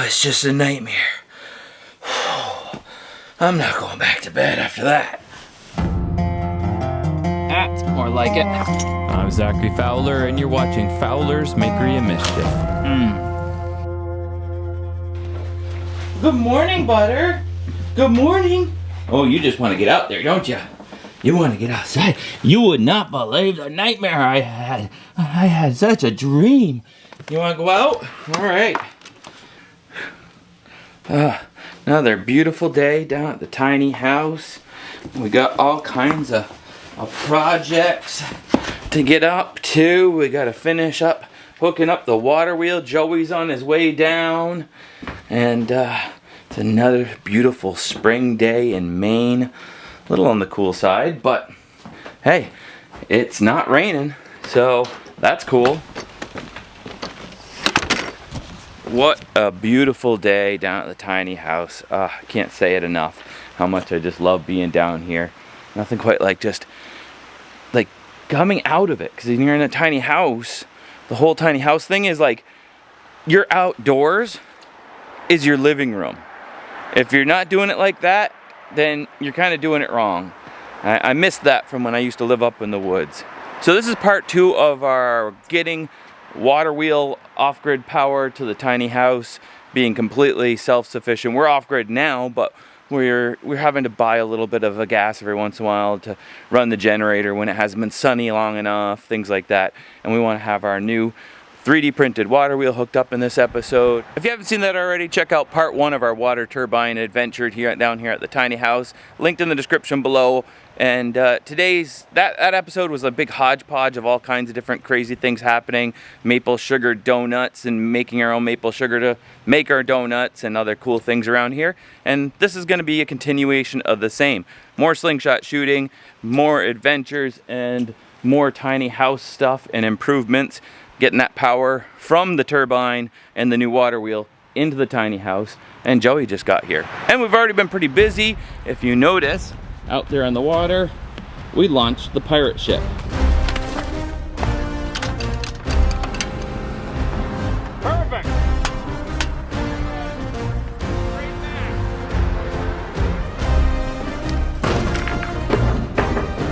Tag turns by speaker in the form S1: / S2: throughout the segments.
S1: It's just a nightmare. I'm not going back to bed after that. That's more like it.
S2: I'm Zachary Fowler, and you're watching Fowler's Makery and Mischief.
S1: Good morning, Butter. Good morning. Oh, you just want to get out there, don't you? You want to get outside. You would not believe the nightmare I had. I had such a dream. You want to go out? All right. Another beautiful day down at the tiny house. We got all kinds of projects to get up to. We got to finish up hooking up the water wheel. Joey's on his way down. And it's another beautiful spring day in Maine. A little on the cool side, but hey, it's not raining, so that's cool. What a beautiful day down at the tiny house. I can't say it enough how much I just love being down here. Nothing quite like just like coming out of it, because when you're in a tiny house, the whole tiny house thing is like your outdoors is your living room. If you're not doing it like that, then you're kind of doing it wrong. I missed that from when I used to live up in the woods. So this is part 2 of our getting water wheel off-grid power to the tiny house, being completely self-sufficient. We're off-grid now, but we're having to buy a little bit of a gas every once in a while to run the generator when it hasn't been sunny long enough, things like that. And we want to have our new 3D printed water wheel hooked up in this episode. If you haven't seen that already, check out part 1 of our water turbine adventure down here at the tiny house, linked in the description below. And today's that episode was a big hodgepodge of all kinds of different crazy things happening. Maple sugar donuts and making our own maple sugar to make our donuts and other cool things around here. And this is going to be a continuation of the same. More slingshot shooting, more adventures, and more tiny house stuff and improvements. Getting that power from the turbine and the new water wheel into the tiny house. And Joey just got here. And we've already been pretty busy. If you notice, out there on the water, we launched the pirate ship.
S3: Perfect.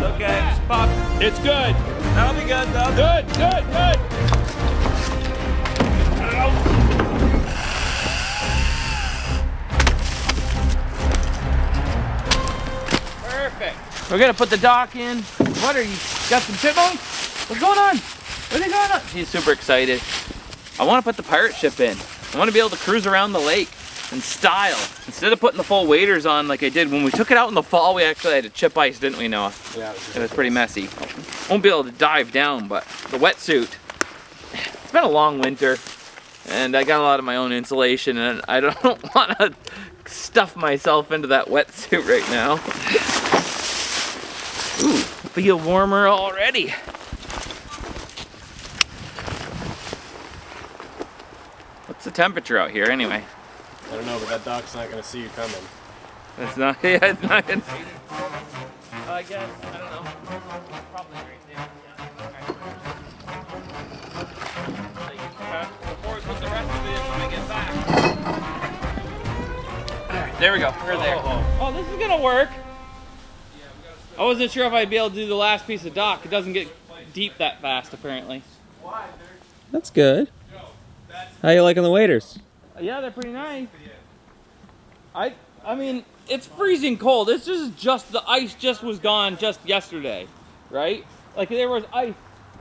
S1: Okay, just pop.
S3: It's good.
S1: That'll be good, though.
S3: Good.
S1: We're gonna put the dock in. What are you, got some chipmunks? What's going on? What are they going on? He's super excited. I wanna put the pirate ship in. I wanna be able to cruise around the lake in style. Instead of putting the full waders on like I did when we took it out in the fall, we actually had to chip ice, didn't we, Noah?
S3: Yeah.
S1: It was pretty messy. Won't be able to dive down, but the wetsuit, it's been a long winter and I got a lot of my own insulation and I don't want to stuff myself into that wetsuit right now. Ooh, feel warmer already. What's the temperature out here anyway?
S3: I don't know, but that dock's not gonna see you coming.
S1: It's not, yeah, it's not gonna see. I guess, I don't know. Probably right there. Yeah. Before we put the rest of it in when I get back. Alright, there we go, we're there. Oh, this is gonna work. I wasn't sure if I'd be able to do the last piece of dock. It doesn't get deep that fast, apparently.
S4: That's good. How you liking the waders?
S1: Yeah, they're pretty nice. I mean, it's freezing cold. This is just, the ice just was gone just yesterday, right? Like there was ice,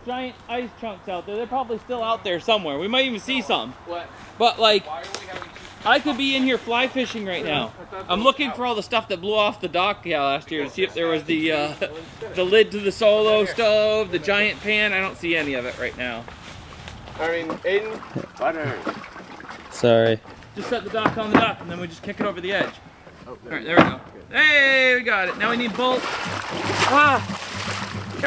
S1: giant ice chunks out there. They're probably still out there somewhere. We might even see some. What? But like, I could be in here fly fishing right now. I'm looking for all the stuff that blew off the dock last year to see if there was the lid to the solo stove, the giant pan. I don't see any of it right now.
S3: I mean, Aiden, butter.
S4: Sorry.
S1: Just set the dock on the dock and then we just kick it over the edge. All right, there we go. Hey, we got it. Now we need bolts. Ah.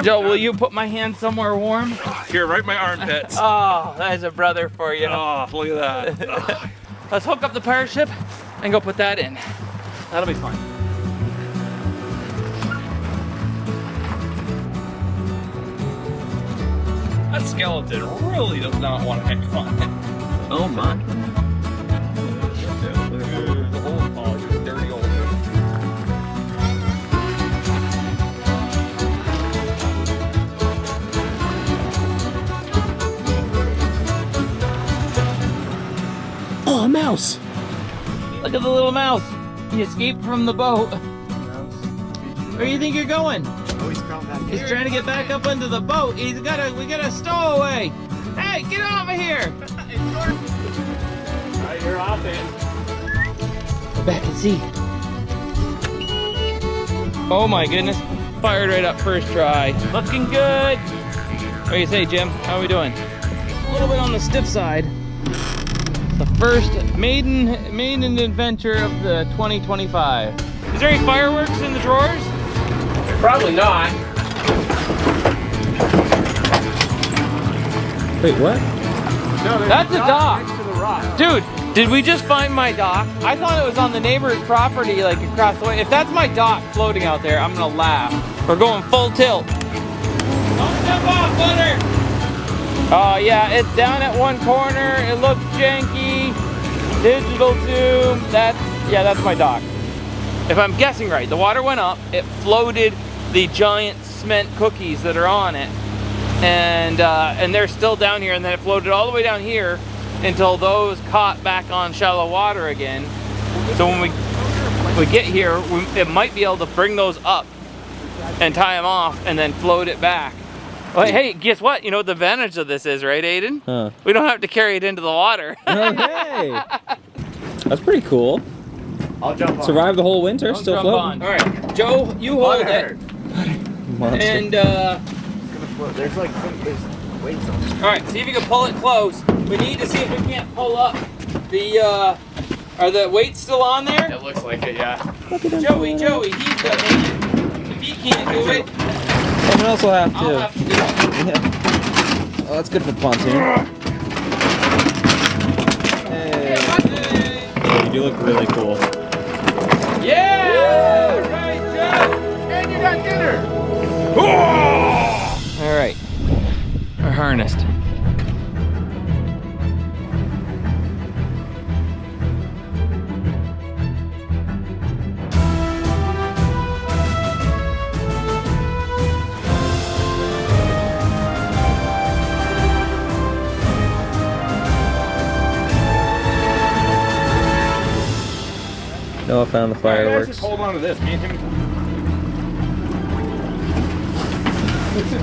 S1: Joe, will you put my hand somewhere warm?
S3: Here, right in my armpits.
S1: Oh, that is a brother for you.
S3: Oh, look at that.
S1: Let's hook up the pirate ship and go put that in. That'll be fun.
S3: That skeleton really does not want to have fun.
S1: Oh my.
S3: The whole pond is dirty old.
S4: Oh, a mouse.
S1: Look at the little mouse. He escaped from the boat. Where do you think you're going?
S3: Oh, he's coming back.
S1: He's trying to get back up into the boat. We got a stowaway. Hey, get off of here.
S3: Alright, you're off in.
S1: Back and see. Oh my goodness. Fired right up first try. Looking good. What do you say, Jim? How are we doing? A little bit on the stiff side. The first maiden adventure of the 2025. Is there any fireworks in the drawers?
S3: Probably not.
S4: Wait, what?
S3: No,
S1: That's a dock.
S3: next to the rock.
S1: Dude, did we just find my dock? I thought it was on the neighbor's property, like across the way. If that's my dock floating out there, I'm gonna laugh. We're going full tilt. Don't step off, butter! Oh yeah, it's down at one corner. It looks janky. Digital zoom. That's my dock. If I'm guessing right, the water went up. It floated the giant cement cookies that are on it, and they're still down here. And then it floated all the way down here until those caught back on shallow water again. So when we get here, it might be able to bring those up and tie them off, and then float it back. Well, hey, guess what? You know what the advantage of this is, right, Aiden?
S4: Huh.
S1: We don't have to carry it into the water.
S4: Oh, hey. That's pretty cool.
S3: I'll jump on.
S4: Survived the whole winter,
S1: Don't
S4: still
S1: jump
S4: floating.
S1: on. All right, Joe, you hold it.
S4: Monster.
S1: And,
S3: It's gonna float. There's like there's weights on it.
S1: all right, see if you can pull it close. We need to see if we can't pull up the, are the weights still on there?
S3: It looks like it, yeah.
S1: Joey, he's got it. If he can't do it,
S4: Someone else will have to.
S1: I'll have to do it.
S4: Yeah. Oh, that's good for the pontoon. Hey. You do look really cool.
S1: Yeah! All right, Joe!
S3: And you got dinner!
S1: All right, we're harnessed.
S4: Noah found the
S3: Alright, let's
S4: fireworks.
S3: just hold on to this. Me and him.
S1: Okay.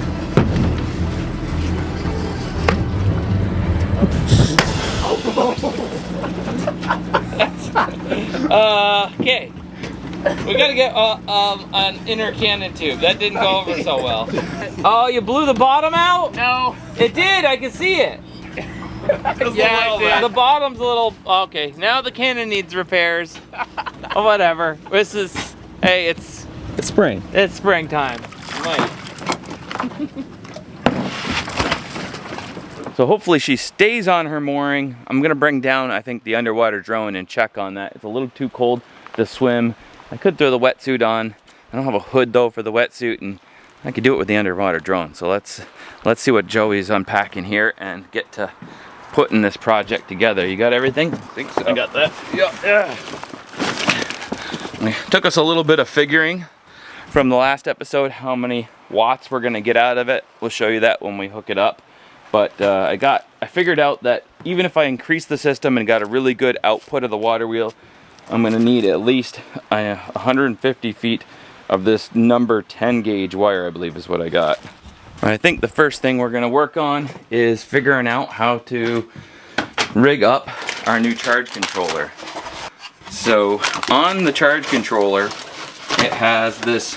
S1: We gotta get an inner cannon tube. That didn't go over so well. Oh, you blew the bottom out?
S3: No.
S1: It did, I can see it. Yeah, it did. The bottom's a little, okay. Now the cannon needs repairs. Oh, whatever. This is, hey, it's
S4: spring.
S1: It's springtime. Might. So hopefully she stays on her mooring. I'm gonna bring down, I think, the underwater drone and check on that. It's a little too cold to swim. I could throw the wetsuit on. I don't have a hood though for the wetsuit, and I could do it with the underwater drone. So let's see what Joey's unpacking here and get to putting this project together. You got everything? I think so. I got that. Yeah. It took us a little bit of figuring from the last episode how many watts we're gonna get out of it. We'll show you that when we hook it up. But I figured out that even if I increase the system and got a really good output of the water wheel, I'm gonna need at least 150 feet of this number 10 gauge wire, I believe is what I got. I think the first thing we're gonna work on is figuring out how to rig up our new charge controller. So on the charge controller, it has this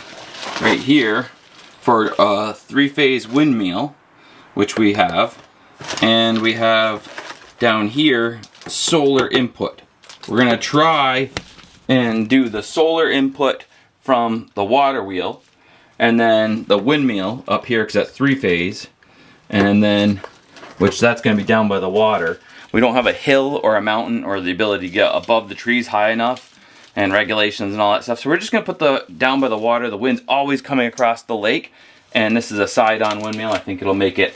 S1: right here for a 3-phase windmill, which we have, and we have down here solar input. We're gonna try and do the solar input from the water wheel, and then the windmill up here, because that's 3-phase, and then, which that's gonna be down by the water. We don't have a hill or a mountain or the ability to get above the trees high enough, and regulations and all that stuff. So we're just gonna put the down by the water. The wind's always coming across the lake, and this is a side-on windmill. I think it'll make it,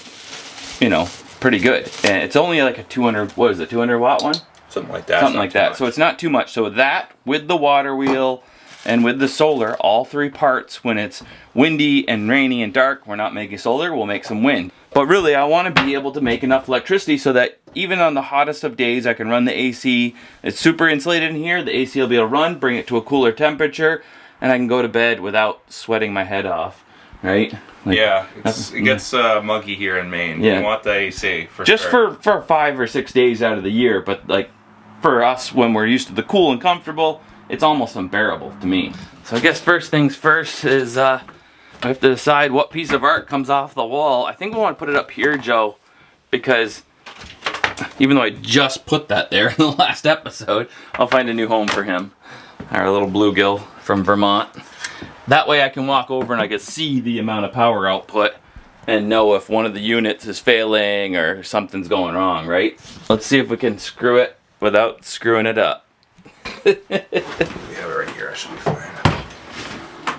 S1: you know, pretty good. And it's only like a 200, what is it, 200 watt one?
S5: Something like that.
S1: Something like that. So it's not too much. So that with the water wheel and with the solar, all 3 parts, when it's windy and rainy and dark, we're not making solar, we'll make some wind. But really, I want to be able to make enough electricity so that even on the hottest of days, I can run the AC. It's super insulated in here. The AC will be able to run, bring it to a cooler temperature, and I can go to bed without sweating my head off, right? Like,
S5: yeah, it gets muggy here in Maine.
S1: Yeah.
S5: You want the AC for
S1: just
S5: sure.
S1: for 5 or 6 days out of the year, but like for us, when we're used to the cool and comfortable, it's almost unbearable to me. So I guess first things first is I have to decide what piece of art comes off the wall. I think we want to put it up here, Joe, because even though I just put that there in the last episode, I'll find a new home for him. Our little bluegill from Vermont. That way I can walk over and I can see the amount of power output and know if one of the units is failing or something's going wrong, right? Let's see if we can screw it without screwing it up.
S5: We have it right here, I should be fine.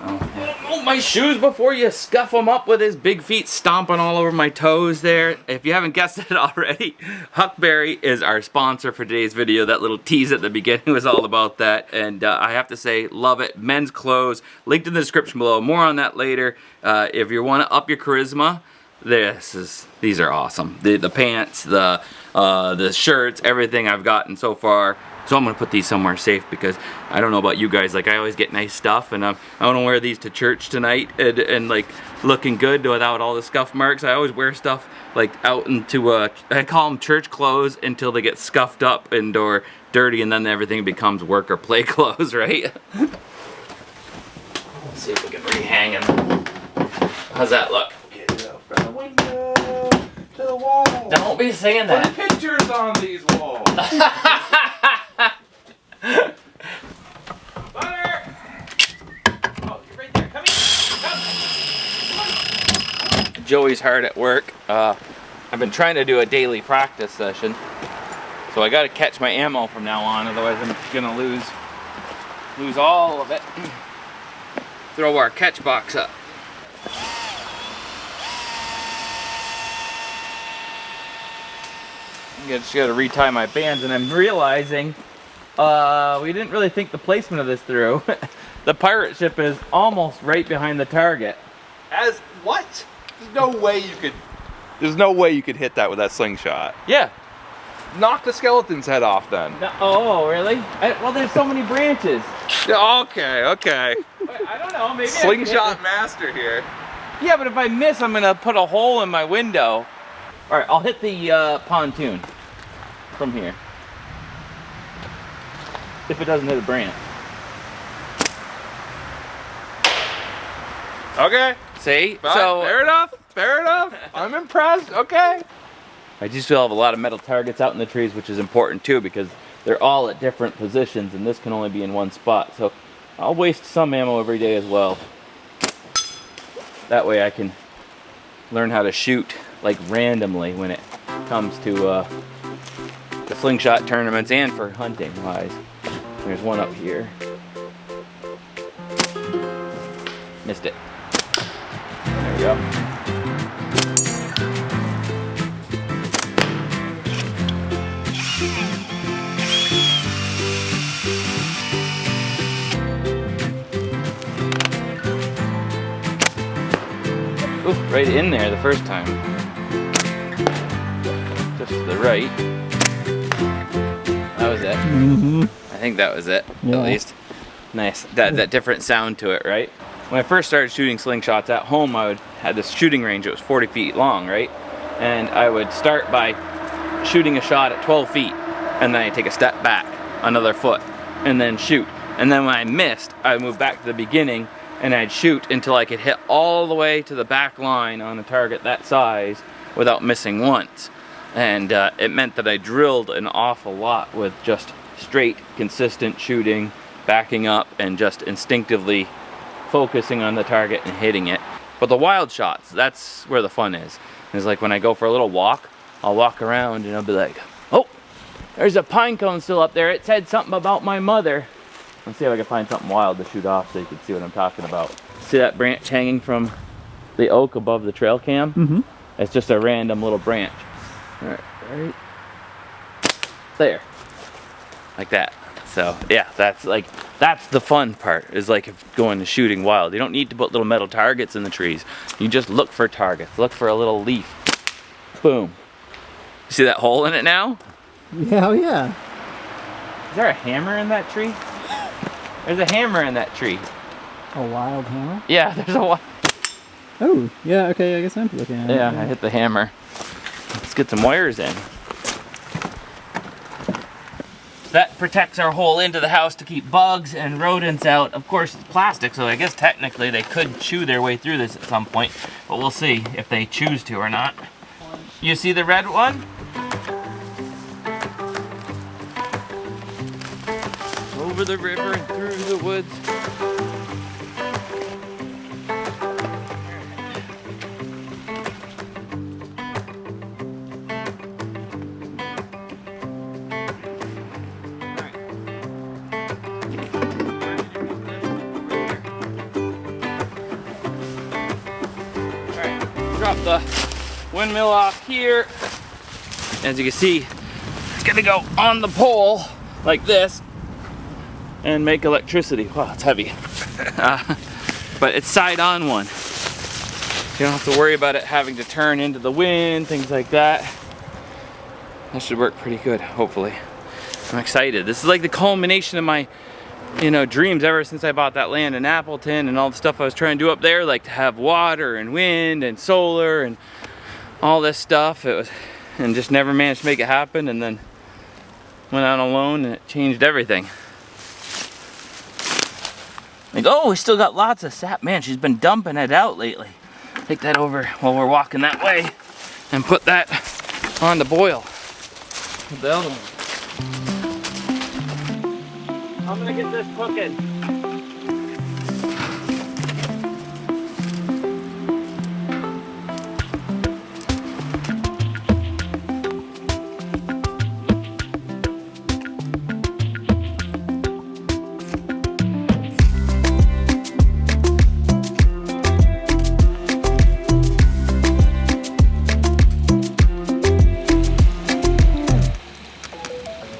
S1: Oh, my shoes before you scuff them up with his big feet stomping all over my toes there. If you haven't guessed it already, Huckberry is our sponsor for today's video. That little tease at the beginning was all about that. And I have to say, love it. Men's clothes, linked in the description below. More on that later. If you want to up your charisma, these are awesome. The pants, the shirts, everything I've gotten so far. So I'm gonna put these somewhere safe because I don't know about you guys, like I always get nice stuff, and I want to wear these to church tonight and like looking good without all the scuff marks. I always wear stuff like out into I call them church clothes until they get scuffed up and or dirty, and then everything becomes work or play clothes, right? Let's see if we can rehang them. How's that look?
S5: Get it out from the window to the wall.
S1: Don't be saying that.
S5: Put pictures on these walls.
S1: Butter! Oh, you're right there. Come here. Come. Joey's hard at work. I've been trying to do a daily practice session, so I got to catch my ammo from now on. Otherwise, I'm gonna lose all of it. Throw our catch box up. I just got to retie my bands, and I'm realizing. We didn't really think the placement of this through. The pirate ship is almost right behind the target.
S5: As what? There's no way you could. There's no way you could hit that with that slingshot.
S1: Yeah.
S5: Knock the skeleton's head off then.
S1: No, oh, really? Well, there's so many branches.
S5: Yeah, okay.
S1: Wait, I don't know. Maybe
S5: Slingshot master here.
S1: Yeah, but if I miss, I'm gonna put a hole in my window. All right, I'll hit the pontoon from here. If it doesn't hit a branch.
S5: Okay.
S1: See?
S5: So fair enough. Fair enough. I'm impressed. Okay.
S1: I do still have a lot of metal targets out in the trees, which is important too, because they're all at different positions, and this can only be in one spot. So I'll waste some ammo every day as well. That way I can learn how to shoot like randomly when it comes to the slingshot tournaments and for hunting wise. There's one up here. Missed it. There we go. Ooh, right in there the first time. Just to the right. That was it.
S4: Mm-hmm.
S1: I think that was it,
S4: Yeah.
S1: at least. Nice. That different sound to it, right? When I first started shooting slingshots at home, I had this shooting range. It was 40 feet long, right? And I would start by shooting a shot at 12 feet, and then I take a step back, another foot, and then shoot. And then when I missed, I would move back to the beginning, and I'd shoot until I could hit all the way to the back line on a target that size without missing once. And it meant that I drilled an awful lot with just straight, consistent shooting, backing up, and just instinctively focusing on the target and hitting it. But the wild shots, that's where the fun is. It's like when I go for a little walk, I'll walk around and I'll be like, oh, there's a pine cone still up there. It said something about my mother. Let's see if I can find something wild to shoot off so you can see what I'm talking about. See that branch hanging from the oak above the trail cam?
S4: Mm-hmm.
S1: It's just a random little branch. All right there, like that. So yeah, that's the fun part, is like going to shooting wild. You don't need to put little metal targets in the trees. You just look for targets. Look for a little leaf. Boom. You see that hole in it now?
S4: Yeah, oh yeah.
S1: Is there a hammer in that tree? There's a hammer in that tree.
S4: A wild hammer?
S1: Yeah, there's a
S4: Oh, yeah, okay, I guess I'm looking at it.
S1: Yeah, I hit the hammer. Let's get some wires in. That protects our hole into the house to keep bugs and rodents out. Of course, it's plastic, so I guess technically they could chew their way through this at some point, but we'll see if they choose to or not. You see the red one? Over the river and through the woods. Drop the windmill off here. As you can see, it's gonna go on the pole like this and make electricity. Wow, it's heavy. But it's side on one. You don't have to worry about it having to turn into the wind, things like that. That should work pretty good, hopefully. I'm excited. This is like the culmination of my dreams ever since I bought that land in Appleton and all the stuff I was trying to do up there, like to have water and wind and solar and all this stuff. And just never managed to make it happen, and then went out alone and it changed everything. Like, oh, we still got lots of sap. Man, she's been dumping it out lately. Take that over while we're walking that way and put that on the boil. The other one. I'm gonna get this cooking.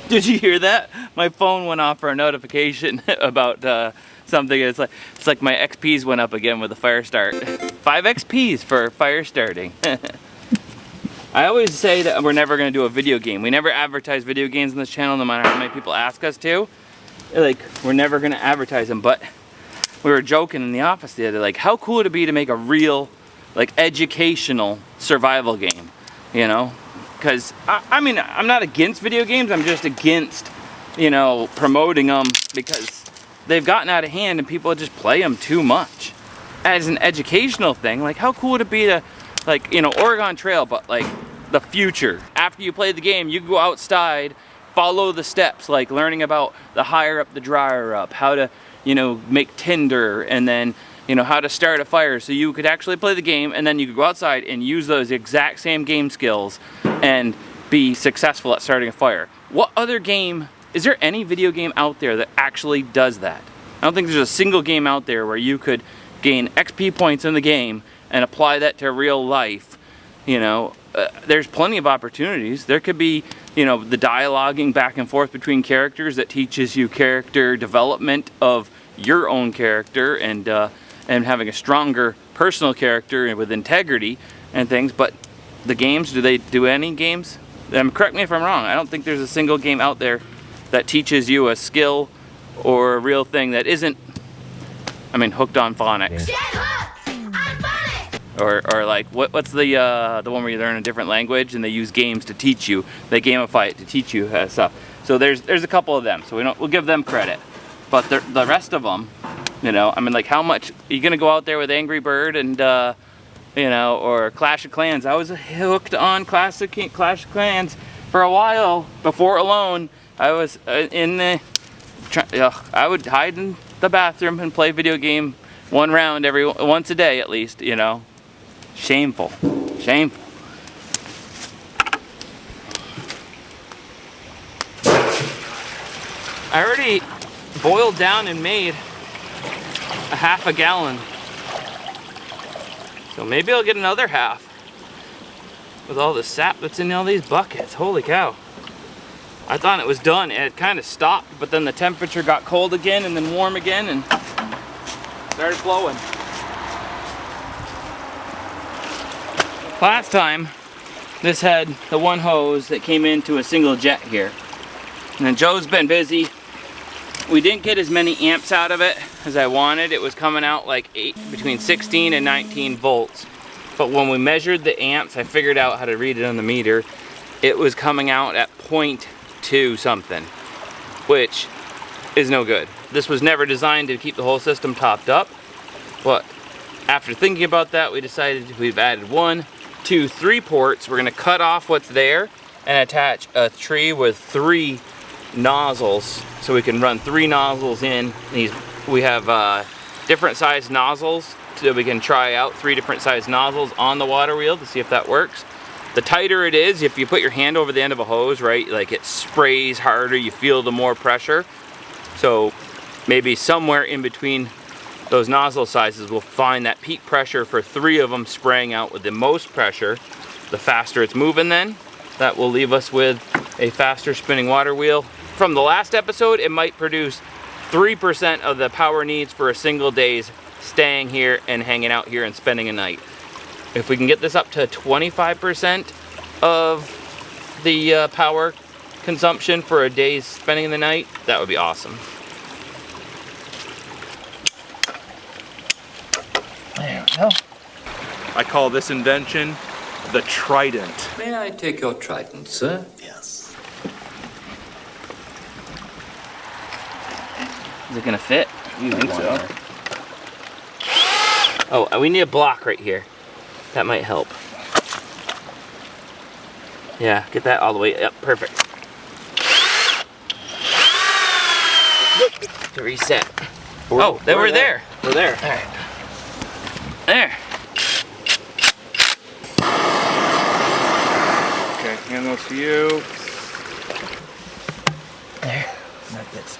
S1: Did you hear that? My phone went off for a notification about something. It's like my XPs went up again with the fire start. 5 XPs for fire starting. I always say that we're never gonna do a video game. We never advertise video games on this channel, no matter how many people ask us to. Like, we're never gonna advertise them, but we were joking in the office the other day, like, how cool would it be to make a real like educational survival game, you know? Because I mean, I'm not against video games, I'm just against, you know, promoting them because they've gotten out of hand and people just play them too much. As an educational thing, like how cool would it be to, like, you know, Oregon Trail, but like the future. After you play the game, you go outside, follow the steps, like learning about the higher up the dryer up, how to, you know, make tinder, and then, you know, how to start a fire. So you could actually play the game and then you could go outside and use those exact same game skills and be successful at starting a fire. What other game, is there any video game out there that actually does that? I don't think there's a single game out there where you could gain XP points in the game and apply that to real life. You know, there's plenty of opportunities. There could be, you know, the dialoguing back and forth between characters that teaches you character development of your own character and having a stronger personal character with integrity and things. But the games, do they do any games? Correct me if I'm wrong. I don't think there's a single game out there that teaches you a skill or a real thing that isn't, I mean, hooked on phonics.
S6: Get hooked on phonics!
S1: Or like, what's the one where you learn a different language and they use games to teach you, they gamify it to teach you stuff. So there's a couple of them, so we'll give them credit. But the rest of them, you know, I mean, like, how much, are you gonna go out there with Angry Bird and, you know, or Clash of Clans? I was hooked on Clash of Clans for a while. Before Alone, I was I would hide in the bathroom and play video game one round once a day at least, you know. Shameful, shameful. I already boiled down and made a half a gallon. So maybe I'll get another half with all the sap that's in all these buckets. Holy cow. I thought it was done. It kind of stopped, but then the temperature got cold again and then warm again and started flowing. Last time, this had the one hose that came into a single jet here. And then Joe's been busy. We didn't get as many amps out of it as I wanted. It was coming out like between 16 and 19 volts. But when we measured the amps, I figured out how to read it on the meter. It was coming out at 0.2 something, which is no good. This was never designed to keep the whole system topped up. But after thinking about that, we decided we've added 1, 2, 3 ports. We're gonna cut off what's there and attach a tree with 3 nozzles, so we can run 3 nozzles in. We have different size nozzles, so we can try out 3 different size nozzles on the water wheel to see if that works. The tighter it is, if you put your hand over the end of a hose, right, like it sprays harder, you feel the more pressure. So maybe somewhere in between those nozzle sizes, we'll find that peak pressure for 3 of them spraying out with the most pressure. The faster it's moving then, that will leave us with a faster spinning water wheel. From the last episode, it might produce 3% of the power needs for a single day's staying here and hanging out here and spending a night. If we can get this up to 25% of the power consumption for a day's spending in the night, that would be awesome. There we go.
S5: I call this invention the Trident.
S7: May I take your trident, sir?
S3: Yes.
S1: Is it gonna fit?
S3: You think so?
S1: Oh, we need a block right here. That might help. Yeah, get that all the way up. Perfect. To reset. Oh, they were there.
S3: We're there.
S1: All right. There.
S5: Okay, hand those to you.
S1: There.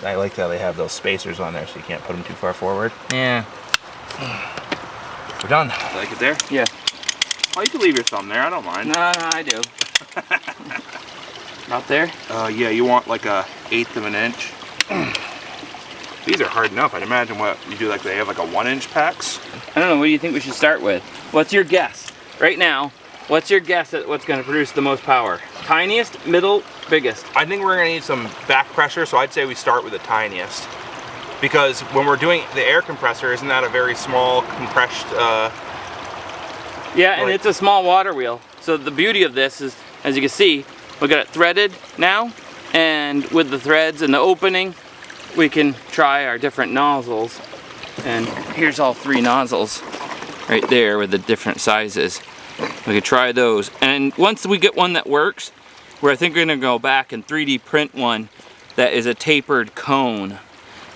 S3: I like how they have those spacers on there so you can't put them too far forward.
S1: Yeah.
S3: We're done.
S5: Like it there?
S1: Yeah.
S5: Oh, you can leave your thumb there. I don't mind.
S1: No, I do. Not there?
S5: Yeah, you want like a 1/8 of an inch. These are hard enough. I'd imagine what you do, like they have like a 1-inch packs.
S1: I don't know. What do you think we should start with? What's your guess? Right now, what's your guess at what's going to produce the most power? Tiniest, middle, biggest?
S5: I think we're gonna need some back pressure, so I'd say we start with the tiniest. Because when we're doing the air compressor, isn't that a very small compressed
S1: Yeah, and it's a small water wheel. So the beauty of this is, as you can see, we got it threaded now, and with the threads and the opening, we can try our different nozzles. And here's all 3 nozzles right there with the different sizes. We could try those. And once we get one that works, I think we're gonna go back and 3D print one that is a tapered cone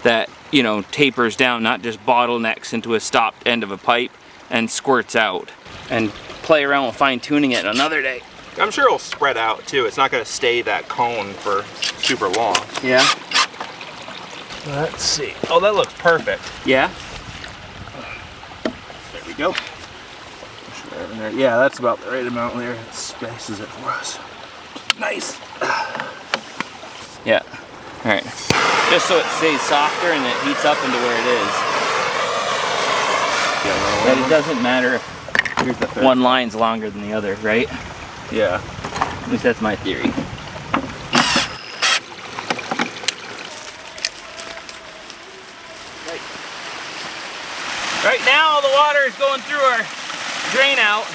S1: that, you know, tapers down, not just bottlenecks into a stopped end of a pipe and squirts out. And play around with fine tuning it another day.
S5: I'm sure it'll spread out too. It's not going to stay that cone for super long.
S1: Yeah.
S5: Let's see. Oh, that looks perfect.
S1: Yeah.
S5: There we go. Yeah, that's about the right amount there. It spaces it for us. Nice.
S1: Yeah. All right. Just so it stays softer and it heats up into where it is.
S5: Yeah,
S1: But it doesn't matter if
S5: here's the third.
S1: one line's longer than the other, right?
S5: Yeah.
S1: At least that's my theory. Right now the water is going through our drain out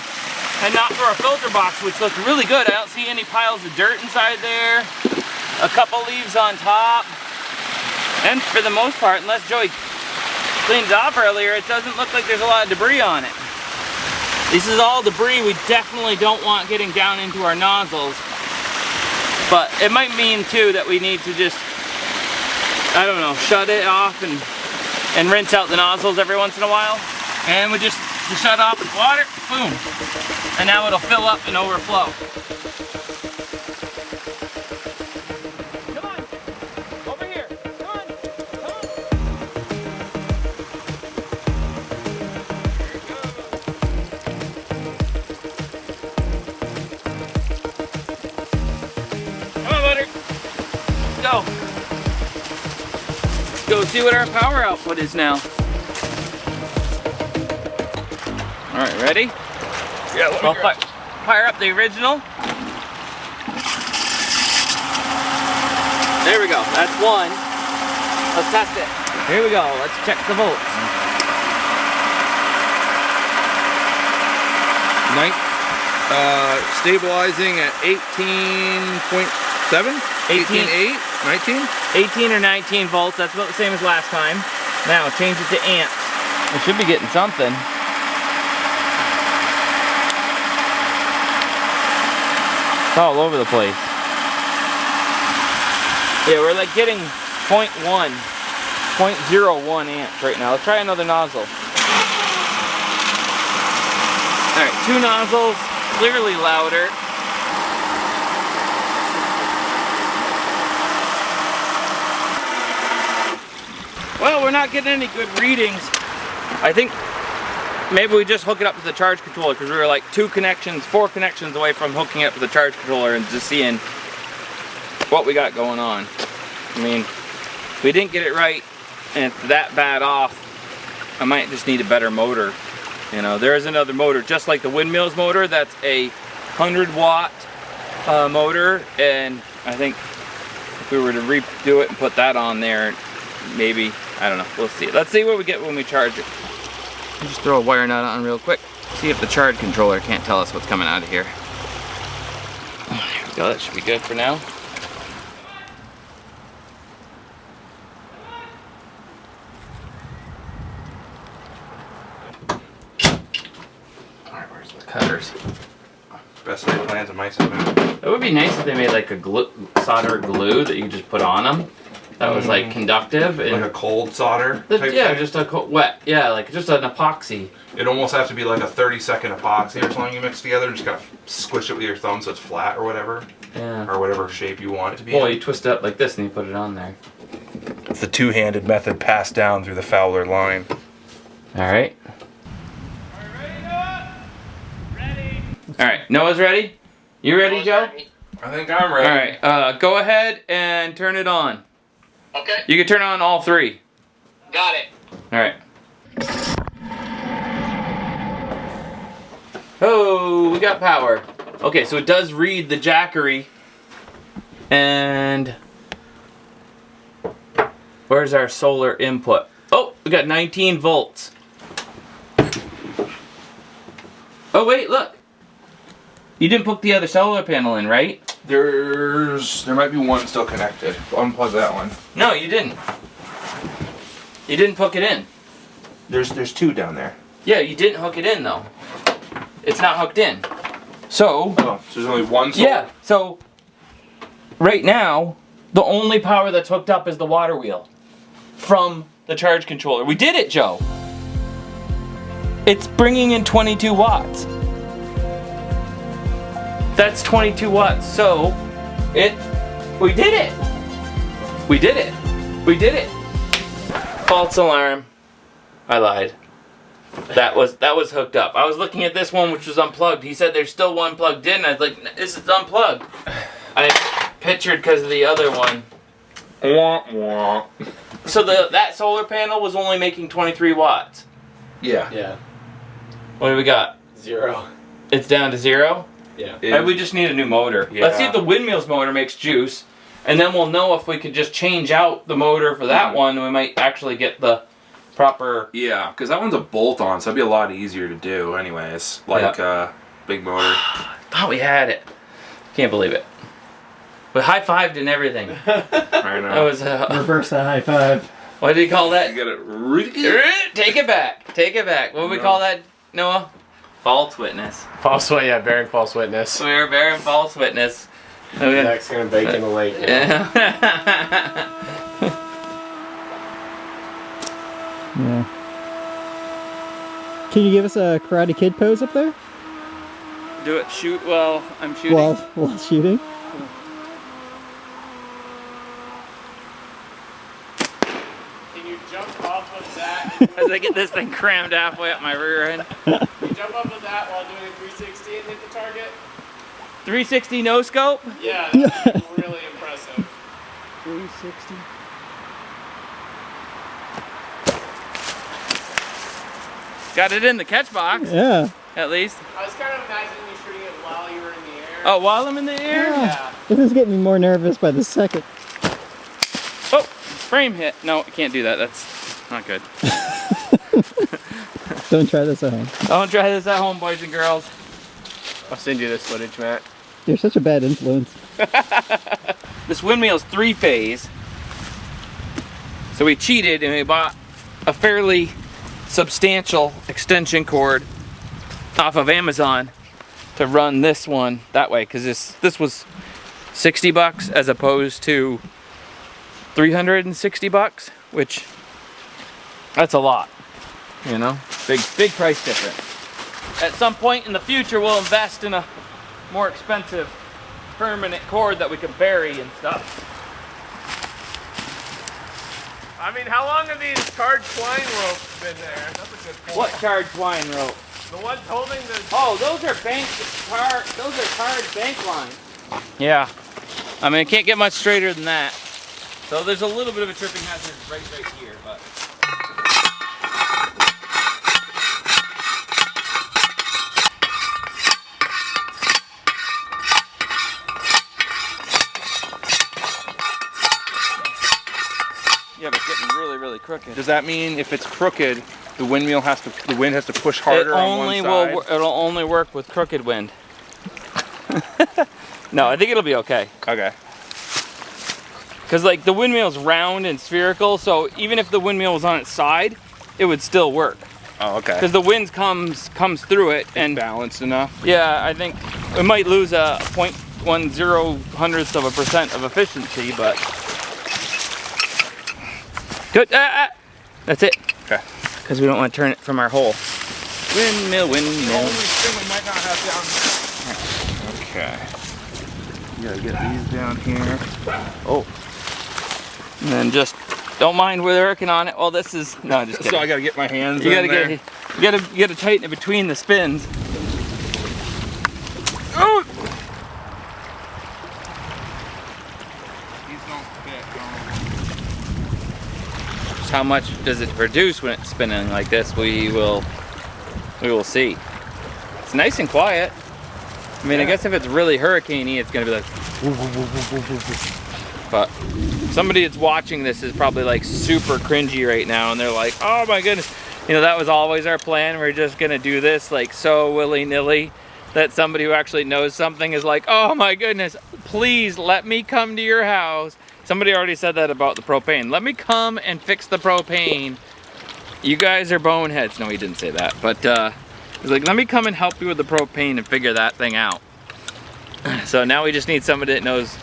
S1: and not through our filter box, which looks really good. I don't see any piles of dirt inside there. A couple leaves on top. And for the most part, unless Joey cleaned it off earlier, it doesn't look like there's a lot of debris on it. This is all debris we definitely don't want getting down into our nozzles. But it might mean too that we need to just, I don't know, shut it off and rinse out the nozzles every once in a while. And we just shut off with water, boom. And now it'll fill up and overflow. Come on, over here, come on, come on. Come on, Butter. Let's go. Let's go see what our power output is now. All right, ready?
S5: Yeah, let me
S1: I'll fire up the original. There we go, that's one. Let's test it. Here we go, let's check the volts.
S5: Stabilizing at 18.7? 18.8? 19?
S1: 18 or 19 volts, that's about the same as last time. Now change it to amps. We should be getting something. It's all over the place. Yeah, we're like getting 0.1 amps right now. Let's try another nozzle. Alright, 2 nozzles, clearly louder. Well, we're not getting any good readings. I think maybe we just hook it up to the charge controller because we were like 4 connections away from hooking it up to the charge controller and just seeing what we got going on. I mean, if we didn't get it right and it's that bad off, I might just need a better motor. You know, there is another motor just like the windmill's motor that's a 100-watt motor, and I think if we were to redo it and put that on there, maybe, I don't know, we'll see. Let's see what we get when we charge it. Just throw a wire nut on real quick. See if the charge controller can't tell us what's coming out of here. There we go, that should be good for now. Alright, where's the cutters?
S5: Best laid plans of mice have been.
S1: It would be nice if they made like a solder glue that you could just put on them. That was like conductive.
S5: Like
S1: And
S5: a cold solder type
S1: yeah,
S5: thing.
S1: just a wet. Yeah, like just an epoxy.
S5: It'd almost have to be like a 30-second epoxy or something you mix together and just kind of squish it with your thumb so it's flat or whatever.
S1: Yeah.
S5: Or whatever shape you want it to be.
S1: Well,
S5: in.
S1: you twist it up like this and you put it on there.
S5: It's the two-handed method passed down through the Fowler line.
S1: All right. All right, Noah's ready? You ready, Joe?
S5: I think I'm ready.
S1: All right, go ahead and turn it on.
S8: Okay,
S1: You can turn on all 3.
S8: got it.
S1: All right. Oh, we got power. Okay, so it does read the Makery. And where's our solar input? Oh, we got 19 volts. Oh wait, look. You didn't put the other solar panel in, right?
S5: There might be one still connected. Unplug that one.
S1: No, you didn't. You didn't hook it in.
S5: There's two down there.
S1: Yeah, you didn't hook it in though. It's not hooked in. So.
S5: Oh, so there's only one solar?
S1: Yeah. So. Right now, the only power that's hooked up is the water wheel from the charge controller. We did it, Joe. It's bringing in 22 watts. That's 22 watts. So, we did it. We did it. We did it. False alarm. I lied. That was hooked up. I was looking at this one which was unplugged. He said there's still one plugged in. I was like, this is unplugged. I pictured because of the other one.
S5: Wah, wah.
S1: So that solar panel was only making 23 watts.
S5: Yeah.
S3: Yeah.
S1: What do we got?
S3: 0.
S1: It's down to 0?
S3: Yeah.
S1: Maybe we just need a new motor.
S5: Yeah.
S1: Let's see if the windmill's motor makes juice. And then we'll know if we could just change out the motor for that one. And we might actually get the proper...
S5: Yeah, because that one's a bolt-on, so it'd be a lot easier to do anyways. Like big motor.
S1: Thought we had it. Can't believe it. But high-fived and everything.
S5: I know.
S1: That was...
S3: Reverse the high five.
S1: what do you call that?
S5: You gotta...
S1: Take it back. Take it back. What do we call that, Noah? False witness.
S3: False witness, yeah, bearing false witness.
S1: We are bearing false witness.
S3: Zach's gonna bake in the lake.
S1: Yeah.
S4: Yeah. Can you give us a Karate Kid pose up there?
S1: Do it. Shoot while I'm shooting.
S4: While shooting?
S3: Can you jump off of that?
S1: As I get this thing crammed halfway up my rear end.
S3: You jump off of that while doing a 360 and hit the target?
S1: 360 no scope.
S3: Yeah, that's really impressive.
S1: 360. Got it in the catch box.
S4: Yeah.
S1: At least.
S3: I was kind of imagining you shooting it while you were in the air.
S1: Oh, while I'm in the air?
S3: Yeah.
S4: This is getting me more nervous by the second.
S1: Oh, frame hit. No, I can't do that. That's not good.
S4: Don't try this at home.
S1: Don't try this at home, boys and girls.
S3: I'll send you this footage, Matt.
S4: You're such a bad influence.
S1: This windmill's 3-phase. So we cheated and we bought a fairly substantial extension cord off of Amazon to run this one that way, because this was 60 bucks as opposed to 360 bucks, which that's a lot, you know, big price difference. At some point in the future we'll invest in a more expensive permanent cord that we can bury and stuff.
S3: I mean, how long have these charred twine ropes been there? That's a good point.
S1: What charred twine rope?
S3: The ones holding the...
S1: Oh, those are tarred bank lines. Yeah. I mean, it can't get much straighter than that. So there's a little bit of a tripping hazard right here, but... Yeah, but it's getting really, really crooked.
S5: Does that mean if it's crooked, the wind has to push harder on one side?
S1: It'll only work with crooked wind. No, I think it'll be okay.
S5: Okay.
S1: Because like the windmill's round and spherical, so even if the windmill was on its side, it would still work.
S5: Oh, okay.
S1: Because the wind comes through it and
S5: balanced enough.
S1: yeah, I think it might lose a 0.10% of efficiency, but good. That's it.
S5: Okay.
S1: Because we don't want to turn it from our hole. Windmill,
S5: The
S1: windmill.
S5: only thing we might not have down there. Okay. You gotta get these down here.
S1: Oh. And then just don't mind we're working on it. Well, this is no, just kidding.
S5: So I gotta get my hands
S1: You
S5: in
S1: gotta
S5: there.
S1: you gotta tighten it between the spins. Oh!
S5: These don't fit.
S1: Just how much does it produce when it's spinning like this? We will see. It's nice and quiet. I mean, I guess if it's really hurricaney, it's gonna be like. But somebody that's watching this is probably like super cringy right now, and they're like, "Oh my goodness, You know, that was always our plan. We're just gonna do this like so willy-nilly that somebody who actually knows something is like, oh my goodness, please let me come to your house. Somebody already said that about the propane. Let me come and fix the propane. You guys are boneheads. No, he didn't say that, but he's like, let me come and help you with the propane and figure that thing out. So now we just need somebody that knows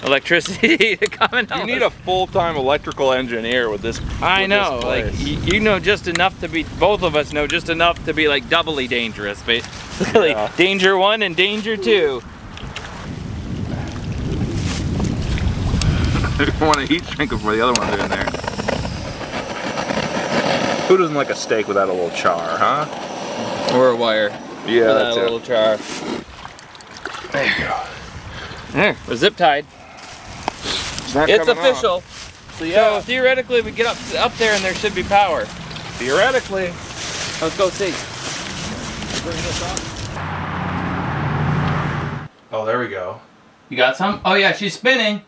S1: electricity to come and help
S5: You need
S1: us.
S5: a full-time electrical engineer with this.
S1: I know,
S5: with
S1: like
S5: this place.
S1: you know just enough to be, both of us know just enough to be like doubly dangerous, basically.
S5: Yeah.
S1: Danger 1 and danger 2.
S5: I want a heat shrink before the other ones are in there. Who doesn't like a steak without a little char, huh?
S1: Or a wire.
S5: Yeah,
S1: For that
S5: that's
S1: little
S5: it.
S1: char. There you go. There, we're zip tied. It's official.
S5: So yeah,
S1: So theoretically we get up there and there should be power.
S5: theoretically.
S1: Let's go see.
S5: Oh, there we go.
S1: You got some? Oh yeah, she's spinning.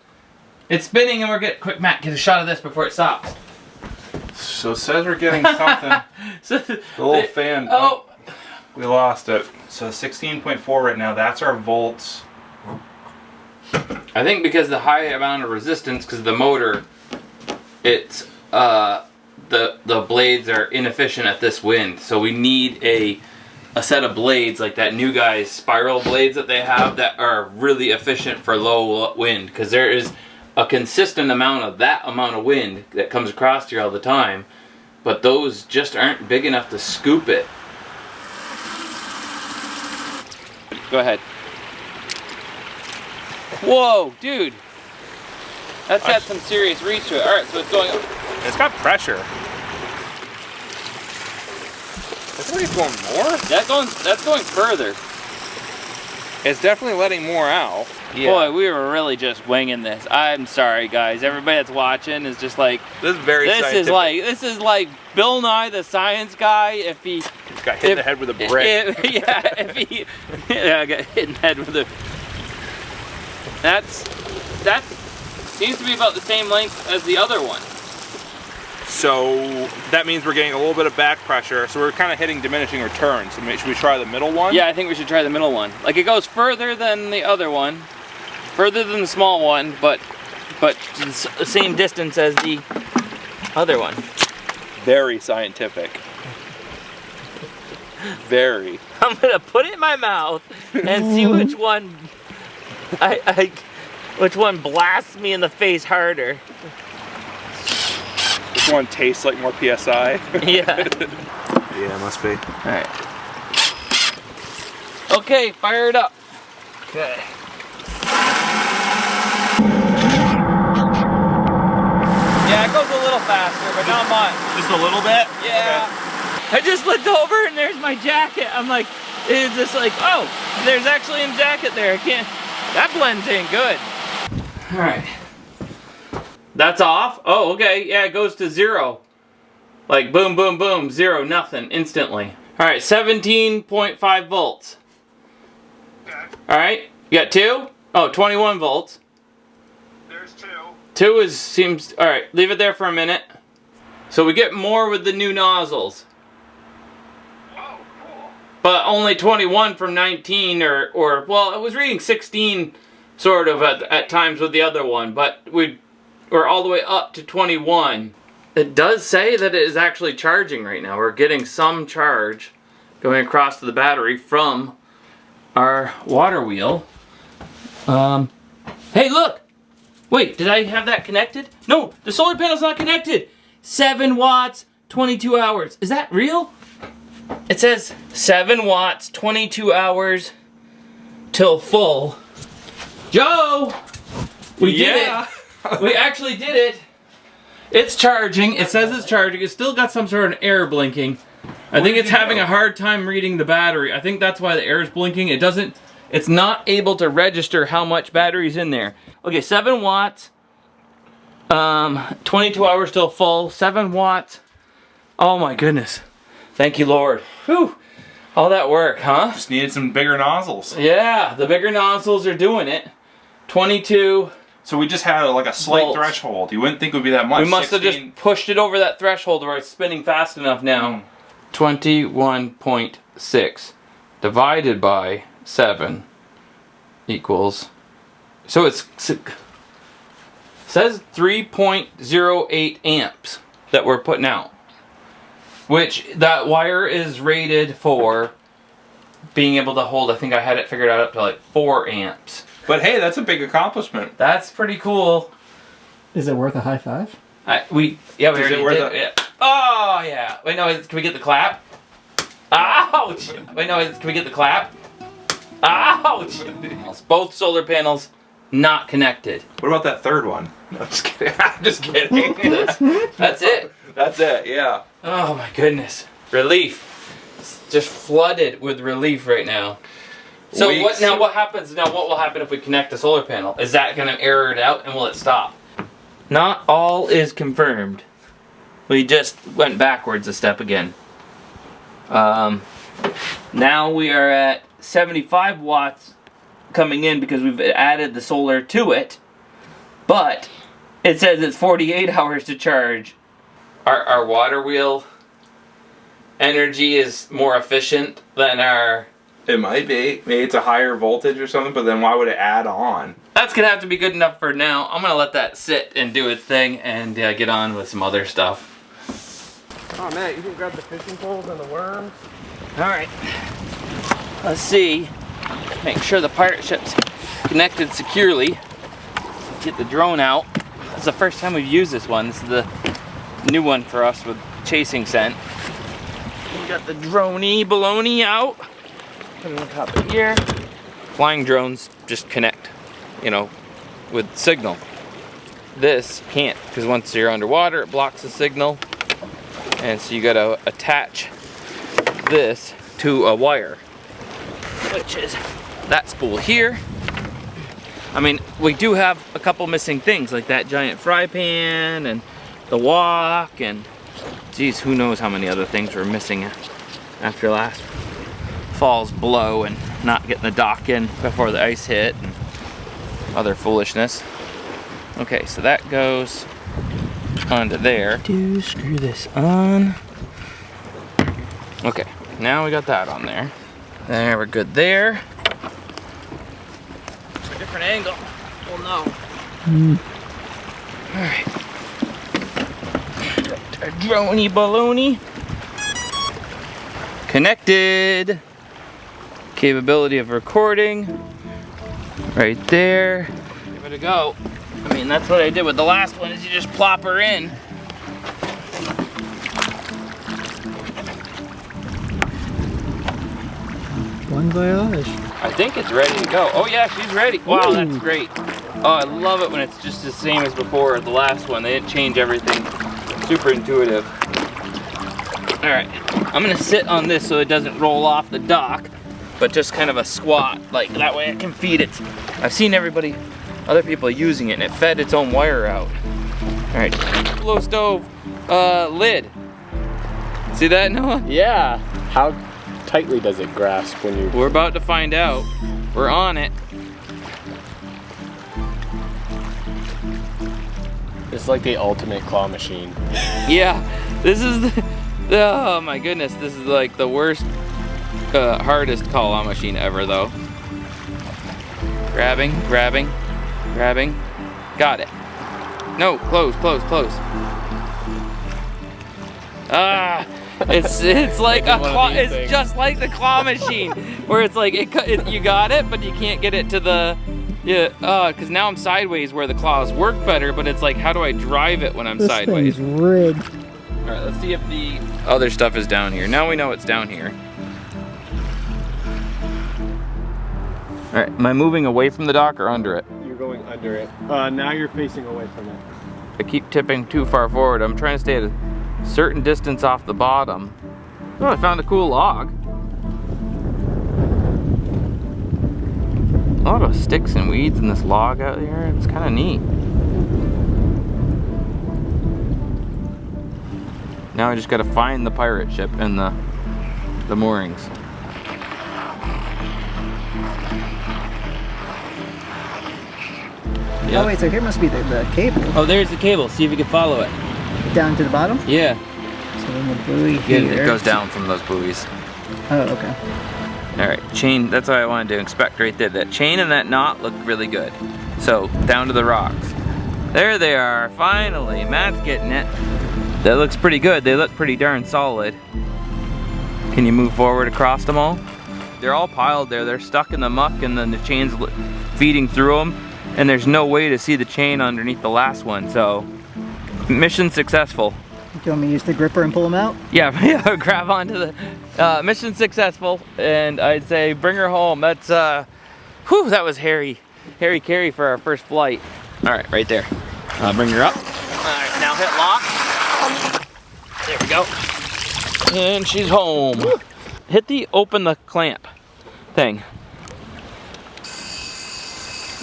S1: It's spinning and we're getting, quick Matt, get a shot of this before it stops.
S5: So it says we're getting something.
S1: So,
S5: The little fan.
S1: Oh,
S5: We lost it. So 16.4 right now. That's our volts.
S1: I think because the high amount of resistance, because the motor, it's the blades are inefficient at this wind, so we need a set of blades like that new guy's spiral blades that they have that are really efficient for low wind, because there is a consistent amount of that amount of wind that comes across here all the time, but those just aren't big enough to scoop it. Go ahead. Whoa, dude. That's got some serious reach to it. Alright, so it's going up.
S5: It's got pressure. I think it's going more.
S1: That's going further.
S5: It's definitely letting more out.
S1: Boy, we were really just winging this. I'm sorry, guys. Everybody that's watching is just like,
S5: This is very
S1: this
S5: scientific.
S1: is like Bill Nye the Science Guy if he
S5: Got hit in the head with a brick.
S1: if he I got hit in the head with a. That seems to be about the same length as the other one.
S5: So that means we're getting a little bit of back pressure. So we're kind of hitting diminishing returns. So should we try the middle one?
S1: Yeah, I think we should try the middle one. Like, it goes further than the other one, further than the small one, but it's the same distance as the other one.
S5: Very scientific. Very.
S1: I'm gonna put it in my mouth and see which one which one blasts me in the face harder.
S5: This one tastes like more PSI.
S1: Yeah.
S5: Yeah, it must be.
S1: All right. Okay, fire it up. Okay. Yeah, it goes a little faster, but not much.
S5: Just a little bit?
S1: Yeah. I just looked over and there's my jacket. I'm like, it's just like, oh, there's actually a jacket there. I can't, that blends in good. All right. That's off? Oh, okay. Yeah, it goes to 0. Like boom, boom, boom, 0, nothing, instantly. All right, 17.5 volts. All right, you got 2? Oh, 21 volts.
S3: There's 2.
S1: 2 seems, all right, leave it there for a minute. So we get more with the new nozzles.
S3: Oh, cool.
S1: But only 21 from 19 or well, it was reading 16 sort of at times with the other one, but we're all the way up to 21. It does say that it is actually charging right now. We're getting some charge going across to the battery from our water wheel. Hey, look! Wait, did I have that connected? No, the solar panel's not connected. 7 watts, 22 hours. Is that real? It says 7 watts, 22 hours till full. Joe! We did it! We actually did it! It's charging. It says it's charging. It's still got some sort of error blinking. I think it's having a hard time reading the battery. I think that's why the error is blinking. It's not able to register how much battery's in there. Okay, 7 watts. 22 hours till full. 7 watts. Oh my goodness. Thank you, Lord. Whew. All that work, huh?
S5: Just needed some bigger nozzles.
S1: Yeah, the bigger nozzles are doing it. 22.
S5: So we just had like a slight
S1: volts.
S5: Threshold. You wouldn't think it would be that much.
S1: We must have
S5: 16.
S1: just pushed it over that threshold where it's spinning fast enough now. 21.6 divided by 7 equals, so it says 3.08 amps that we're putting out, which that wire is rated for being able to hold, I think I had it figured out up to like 4 amps.
S5: But hey, that's a big accomplishment.
S1: That's pretty cool.
S4: Is it worth a high five?
S1: We already did. Yeah. Oh yeah. Wait, no. Can we get the clap? Ouch! Wait, no. Can we get the clap? Ouch! Both solar panels not connected.
S5: What about that third one? No, I'm just kidding. I'm just kidding.
S1: That's it.
S5: That's it, yeah.
S1: Oh my goodness. Relief. It's just flooded with relief right now. So
S5: Weeks.
S1: what happens now? What will happen if we connect the solar panel? Is that going to error it out and will it stop? Not all is confirmed. We just went backwards a step again. Now we are at 75 watts coming in because we've added the solar to it, but it says it's 48 hours to charge. Our water wheel energy is more efficient than our...
S5: It might be. Maybe it's a higher voltage or something, but then why would it add on?
S1: That's gonna have to be good enough for now. I'm gonna let that sit and do its thing and get on with some other stuff.
S3: Oh, Matt, you can grab the fishing poles and the worms.
S1: Alright. Let's see. Make sure the pirate ship's connected securely. Get the drone out. It's the first time we've used this one. This is the new one for us with chasing scent. We got the droney baloney out. Put it on top of here. Flying drones just connect, you know, with signal. This can't, because once you're underwater, it blocks the signal. And so you gotta attach this to a wire, which is that spool here. I mean, we do have a couple missing things, like that giant fry pan and the wok, and geez, who knows how many other things we're missing after last fall's blow and not getting the dock in before the ice hit and other foolishness. Okay, so that goes onto there. Screw this on. Okay, now we got that on there. There, we're good there. A different angle. We'll know. Alright. Our droney baloney. Connected. Capability of recording. Right there. Give it a go. I mean, that's what I did with the last one, is you just plop her in.
S4: Bon voyage.
S1: I think it's ready to go. Oh yeah, she's ready. Wow, that's great. Oh, I love it when it's just the same as before, the last one. They didn't change everything. Super intuitive. All right, I'm gonna sit on this so it doesn't roll off the dock, but just kind of a squat, like that way I can feed it. I've seen other people using it, and it fed its own wire out. All right, low stove lid. See that, Noah?
S3: Yeah. How tightly does it grasp when you...
S1: We're about to find out. We're on it.
S3: It's like the ultimate claw machine.
S1: Yeah, this is oh my goodness, this is like the worst, hardest claw machine ever though. Grabbing. Got it. No, close. Ah, it's like a claw. It's just like the claw machine, where it's like you got it, but you can't get it to the because now I'm sideways where the claws work better. But it's like, how do I drive it when I'm sideways?
S4: Thing's rigged.
S1: All right, let's see if the other stuff is down here. Now we know it's down here. All right, am I moving away from the dock or under it?
S3: You're going under it. Now you're facing away from it.
S1: I keep tipping too far forward. I'm trying to stay at a certain distance off the bottom. Oh, I found a cool log. A lot of sticks and weeds in this log out here. It's kind of neat. Now I just got to find the pirate ship and the moorings. Yep.
S9: Oh wait, so here must be the cable.
S1: Oh, there's the cable. See if you can follow it.
S9: Down to the bottom?
S1: Yeah.
S9: So then the buoy
S1: Yeah,
S9: here.
S1: it goes down from those buoys.
S9: Oh, okay.
S1: All right, chain, that's what I wanted to inspect right there. That chain and that knot look really good. So, down to the rocks. There they are, finally. Matt's getting it. That looks pretty good. They look pretty darn solid. Can you move forward across them all? They're all piled there. They're stuck in the muck and then the chain's feeding through them. And there's no way to see the chain underneath the last one, so mission successful.
S9: Do you want me to use the gripper and pull them out?
S1: Yeah, grab onto the mission successful, and I'd say bring her home. That's whew, that was hairy carry for our first flight. All right, right there. Bring her up. All right, now hit lock. There we go. And she's home. Woo. Hit the open the clamp thing.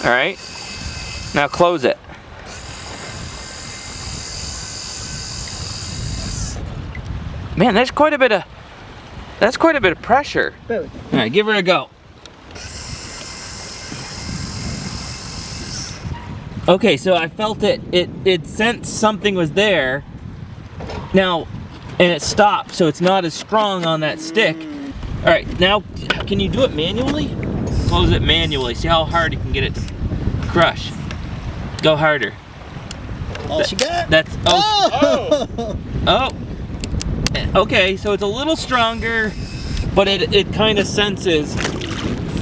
S1: All right. Now close it. Man, that's quite a bit of pressure.
S9: Really?
S1: All right, give her a go. Okay, so I felt it. It sensed something was there. Now, and it stopped, so it's not as strong on that stick. All right, now can you do it manually? Close it manually. See how hard you can get it to crush. Go harder.
S9: All she got?
S1: That's oh. Okay, so it's a little stronger, but it kind of senses.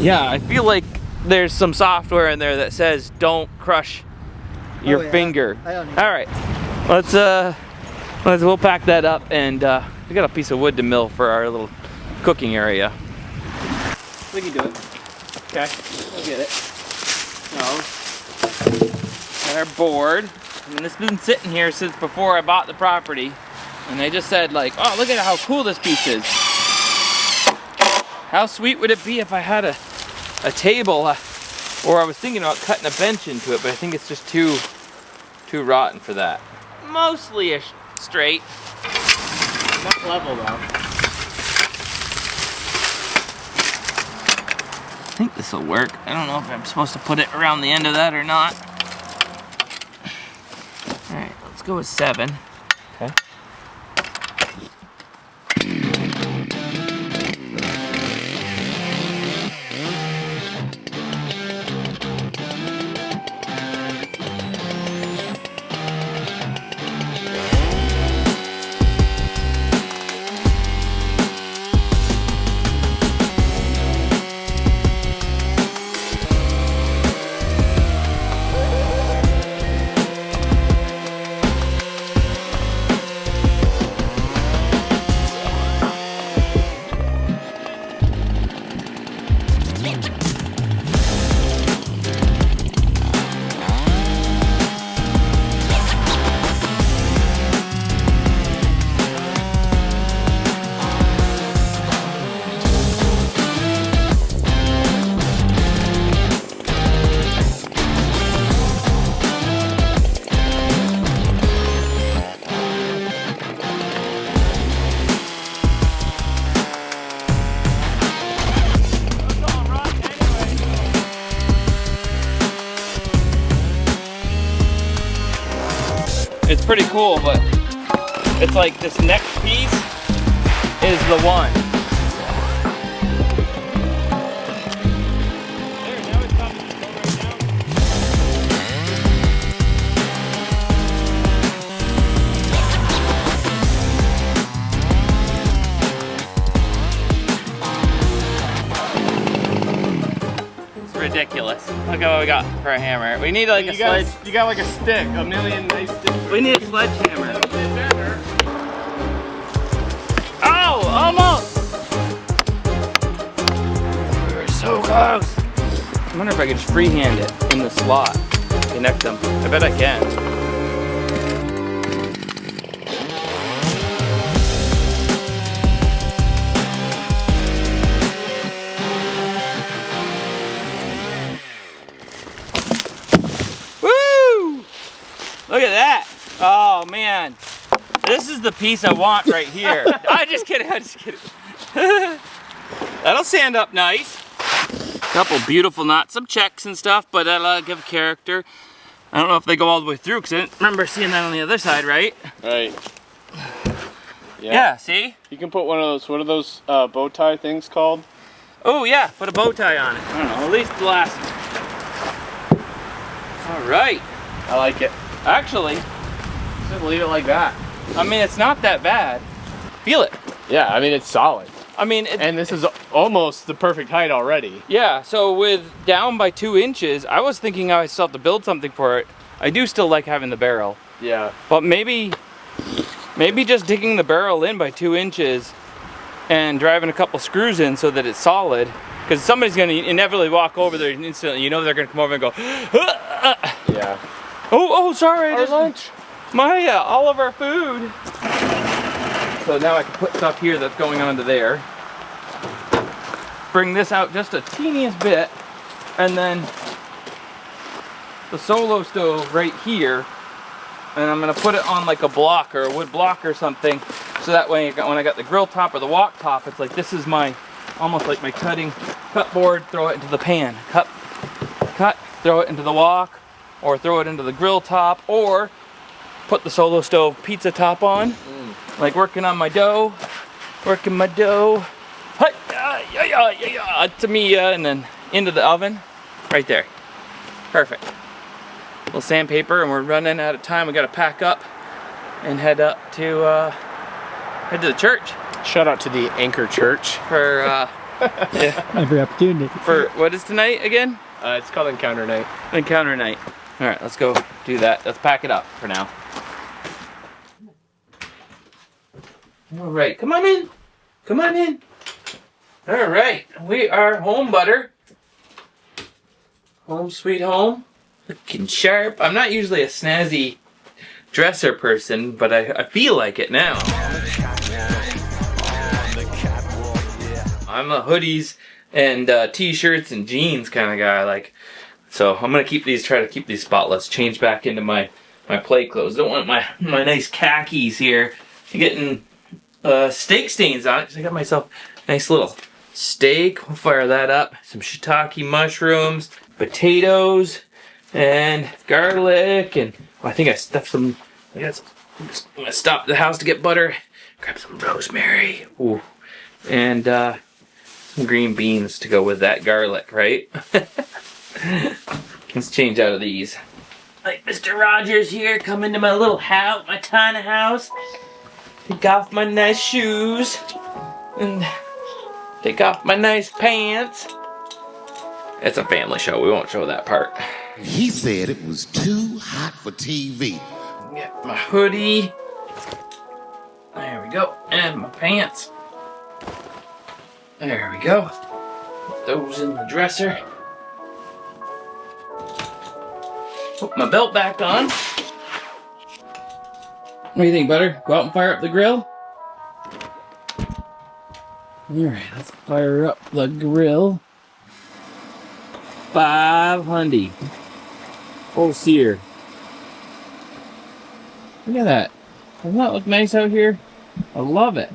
S1: Yeah, I feel like there's some software in there that says don't crush your finger.
S9: I don't need
S1: All right, we'll pack that up, and we got a piece of wood to mill for our little cooking area. We can do it. Okay, we'll get it. So, our board. I mean, this has been sitting here since before I bought the property. And they just said like, oh, look at how cool this piece is. How sweet would it be if I had a table, or I was thinking about cutting a bench into it, but I think it's just too rotten for that. Mostly straight.
S3: Not level though.
S1: I think this will work. I don't know if I'm supposed to put it around the end of that or not. All right, let's go with 7. Okay. It's pretty cool, but it's like this next piece is the one. There, now it's coming. Go right down. It's ridiculous. Look at what we got for a hammer. We need like a sledge.
S3: You got like a stick, a million nice sticks.
S1: We need a sledgehammer. Oh, almost! We were so close. I wonder if I could just freehand it in the slot. Connect them. I bet I can. Woo! Look at that. Oh man. This is the piece I want right here. I'm just kidding, That'll stand up nice. Couple beautiful knots, some checks and stuff, but that'll give character. I don't know if they go all the way through because I didn't remember seeing that on the other side, right?
S3: Right.
S1: Yeah, see?
S3: You can put one of those, what are those bow tie things called?
S1: Oh yeah, put a bow tie on it. I don't know, at least the last. All right.
S3: I like it.
S1: Actually,
S3: Just leave it like that.
S1: I mean, it's not that bad. Feel it.
S3: Yeah, I mean, it's solid.
S1: I mean,
S3: And this is almost the perfect height already.
S1: yeah, so with down by 2 inches, I was thinking I still have to build something for it. I do still like having the barrel,
S3: Yeah.
S1: but maybe just digging the barrel in by 2 inches and driving a couple screws in so that it's solid, because somebody's gonna inevitably walk over there and instantly, you know, they're gonna come over and go,
S3: Yeah.
S1: oh, sorry, I
S3: Our
S1: just,
S3: lunch.
S1: my, all of our food. So now I can put stuff here that's going onto there. Bring this out just a teeniest bit, and then the solo stove right here, and I'm gonna put it on like a block or a wood block or something, so that way when I got the grill top or the wok top, it's like this is my, almost like my cut board, throw it into the pan, cut, throw it into the wok, or throw it into the grill top, or put the solo stove pizza top on, like working on my dough, to me, and then into the oven, right there. Perfect. Little sandpaper, and we're running out of time. We got to pack up and head to the church
S3: Shout out to the Anchor Church.
S1: for
S9: Every opportunity.
S1: for what is tonight again?
S3: It's called Encounter Night.
S1: Encounter night. All right, let's go do that. Let's pack it up for now. All right, come on in. Come on in. All right, we are home, butter. Home sweet home. Looking sharp. I'm not usually a snazzy dresser person, but I feel like it now. I'm a hoodies and t-shirts and jeans kind of guy, like. So I'm gonna try to keep these spotless. Change back into my play clothes. Don't want my nice khakis here getting steak stains on it, because I got myself a nice little steak. We'll fire that up. Some shiitake mushrooms, potatoes, and garlic, and I think I stuffed some. I'm gonna stop at the house to get butter. Grab some rosemary. Ooh, and some green beans to go with that garlic, right? Let's change out of these. Like Mr. Rogers here, come into my little house, my tiny house. Take off my nice shoes. And take off my nice pants. It's a family show, we won't show that part.
S10: He said it was too hot for TV.
S1: Get my hoodie. There we go. And my pants. There we go. Put those in the dresser. Put my belt back on. What do you think, butter? Go out and fire up the grill? Alright, let's fire up the grill. 500. Full sear. Look at that. Doesn't that look nice out here? I love it.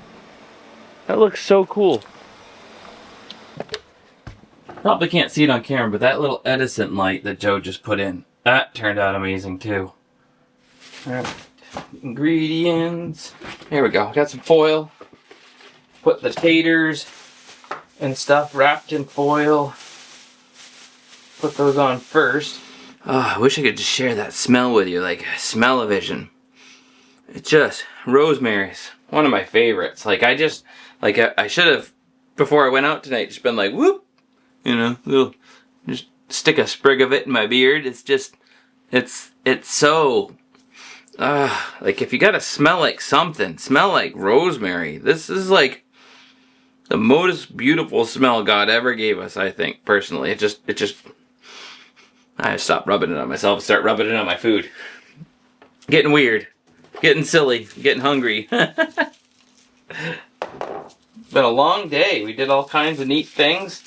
S1: That looks so cool. Probably can't see it on camera, but that little Edison light that Joe just put in, that turned out amazing too. Alright. Ingredients. Here we go. Got some foil. Put the taters and stuff wrapped in foil. Put those on first. Oh, I wish I could just share that smell with you, like smell-o-vision. It's just, rosemary's one of my favorites. Like I should have, before I went out tonight, just been like, whoop, you know, just stick a sprig of it in my beard. It's just, it's so, like if you gotta smell like something, smell like rosemary. This is like the most beautiful smell God ever gave us, I think, personally. It just, I stop rubbing it on myself and start rubbing it on my food. Getting weird. Getting silly. Getting hungry. It's been a long day. We did all kinds of neat things.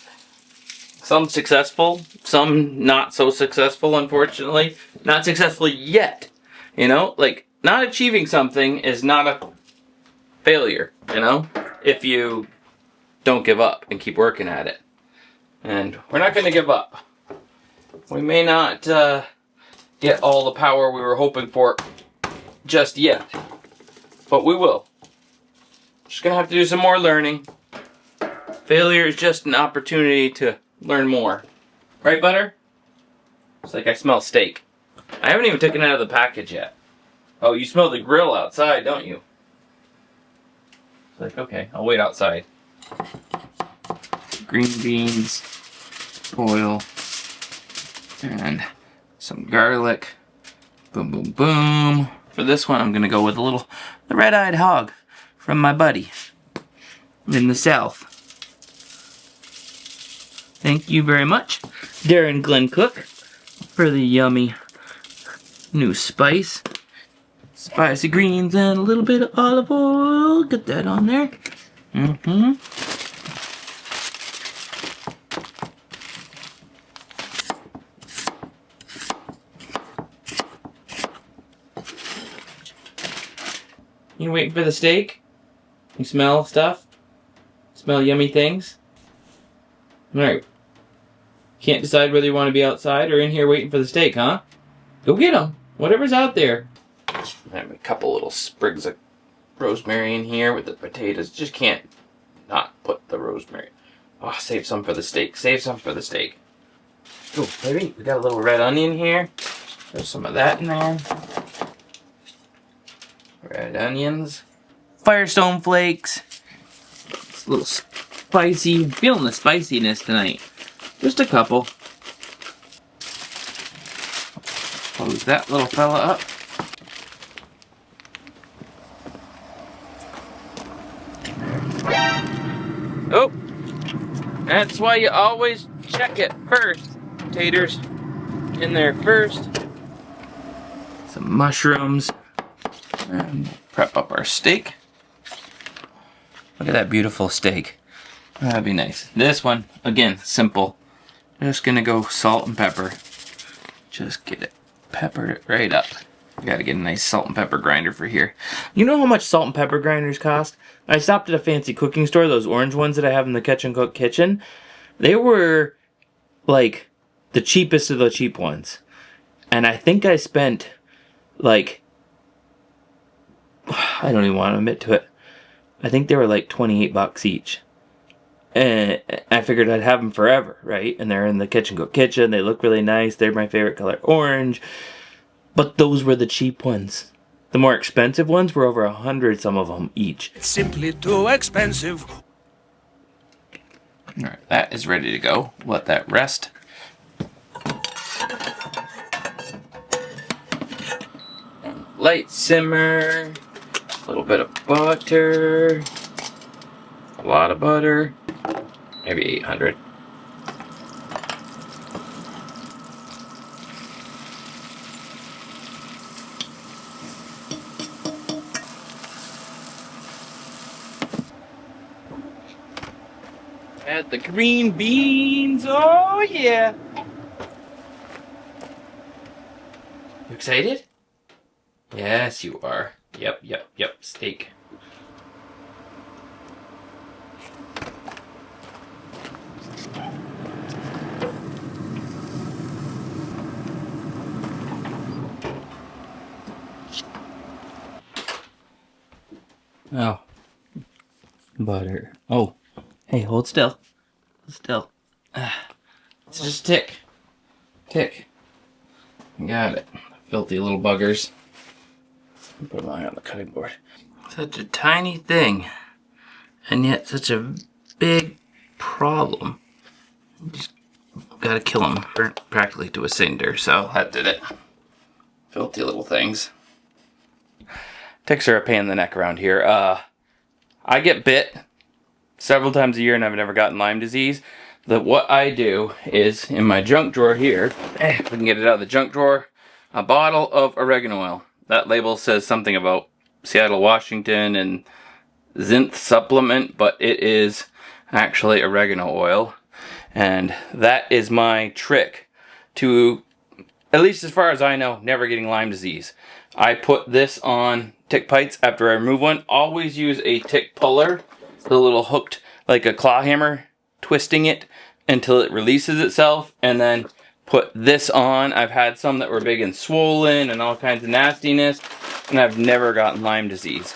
S1: Some successful. Some not so successful, unfortunately. Not successful yet. You know? Like, not achieving something is not a failure. You know? If you don't give up and keep working at it. And we're not going to give up. We may not get all the power we were hoping for just yet, but we will. Just gonna have to do some more learning. Failure is just an opportunity to learn more. Right, Butter? It's like I smell steak. I haven't even taken it out of the package yet. Oh, you smell the grill outside, don't you? It's like, okay, I'll wait outside. Green beans, oil, and some garlic. Boom, boom, boom. For this one, I'm gonna go with the red-eyed hog from my buddy in the south. Thank you very much, Darren Glenn Cook, for the yummy new spice. Spicy greens and a little bit of olive oil. Get that on there. You waiting for the steak? You smell stuff? Smell yummy things? Alright. Can't decide whether you want to be outside or in here waiting for the steak, huh? Go get them. Whatever's out there. I have a couple little sprigs of rosemary in here with the potatoes. Just can't not put the rosemary. Oh, save some for the steak. Save some for the steak. Oh, baby, we got a little red onion here. There's some of that in there. Red onions. Firestone flakes. It's a little spicy. I'm feeling the spiciness tonight. Just a couple. Close that little fella up. Oh! That's why you always check it first. Taters in there first. Some mushrooms. And prep up our steak. Look at that beautiful steak. That'd be nice. This one, again, simple. Just gonna go salt and pepper. Just get it peppered right up. Gotta get a nice salt and pepper grinder for here. You know how much salt and pepper grinders cost? I stopped at a fancy cooking store, those orange ones that I have in the Catch and Cook kitchen. They were like the cheapest of the cheap ones. And I think I spent like, I don't even want to admit to it. I think they were like 28 bucks each. And I figured I'd have them forever, right? And they're in the Catch and Cook kitchen. They look really nice. They're my favorite color, orange. But those were the cheap ones. The more expensive ones were over 100, some of them each.
S11: It's simply too expensive.
S1: Alright, that is ready to go. Let that rest. Light simmer. A little bit of butter. A lot of butter. Maybe 800. Add the green beans. Oh yeah. You excited? Yes, you are. Yep. Steak. Oh. Butter. Oh. Hey, hold still. Hold still. It's just tick. Tick. Got it. Filthy little buggers. Put mine on the cutting board. Such a tiny thing. And yet such a big problem. Just gotta kill them. Burnt practically to a cinder, so that did it. Filthy little things. Ticks are a pain in the neck around here. I get bit several times a year and I've never gotten Lyme disease. What I do is, in my junk drawer here, if we can get it out of the junk drawer, a bottle of oregano oil. That label says something about Seattle, Washington and zinc supplement, but it is actually oregano oil. And that is my trick to, at least as far as I know, never getting Lyme disease. I put this on tick bites after I remove one. Always use a tick puller, the little hooked, like a claw hammer, twisting it until it releases itself, and then put this on. I've had some that were big and swollen and all kinds of nastiness, and I've never gotten Lyme disease.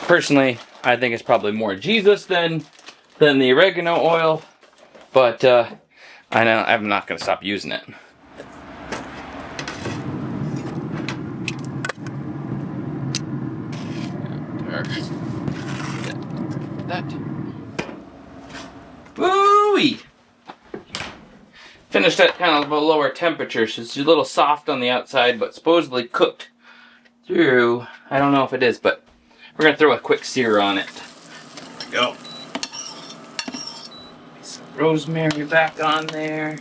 S1: Personally, I think it's probably more Jesus than the oregano oil, but I know I'm not gonna stop using it. That. Woo-wee! Finished at kind of a lower temperature, so it's a little soft on the outside, but supposedly cooked through. I don't know if it is, but we're gonna throw a quick sear on it. There we go. Some rosemary back on there.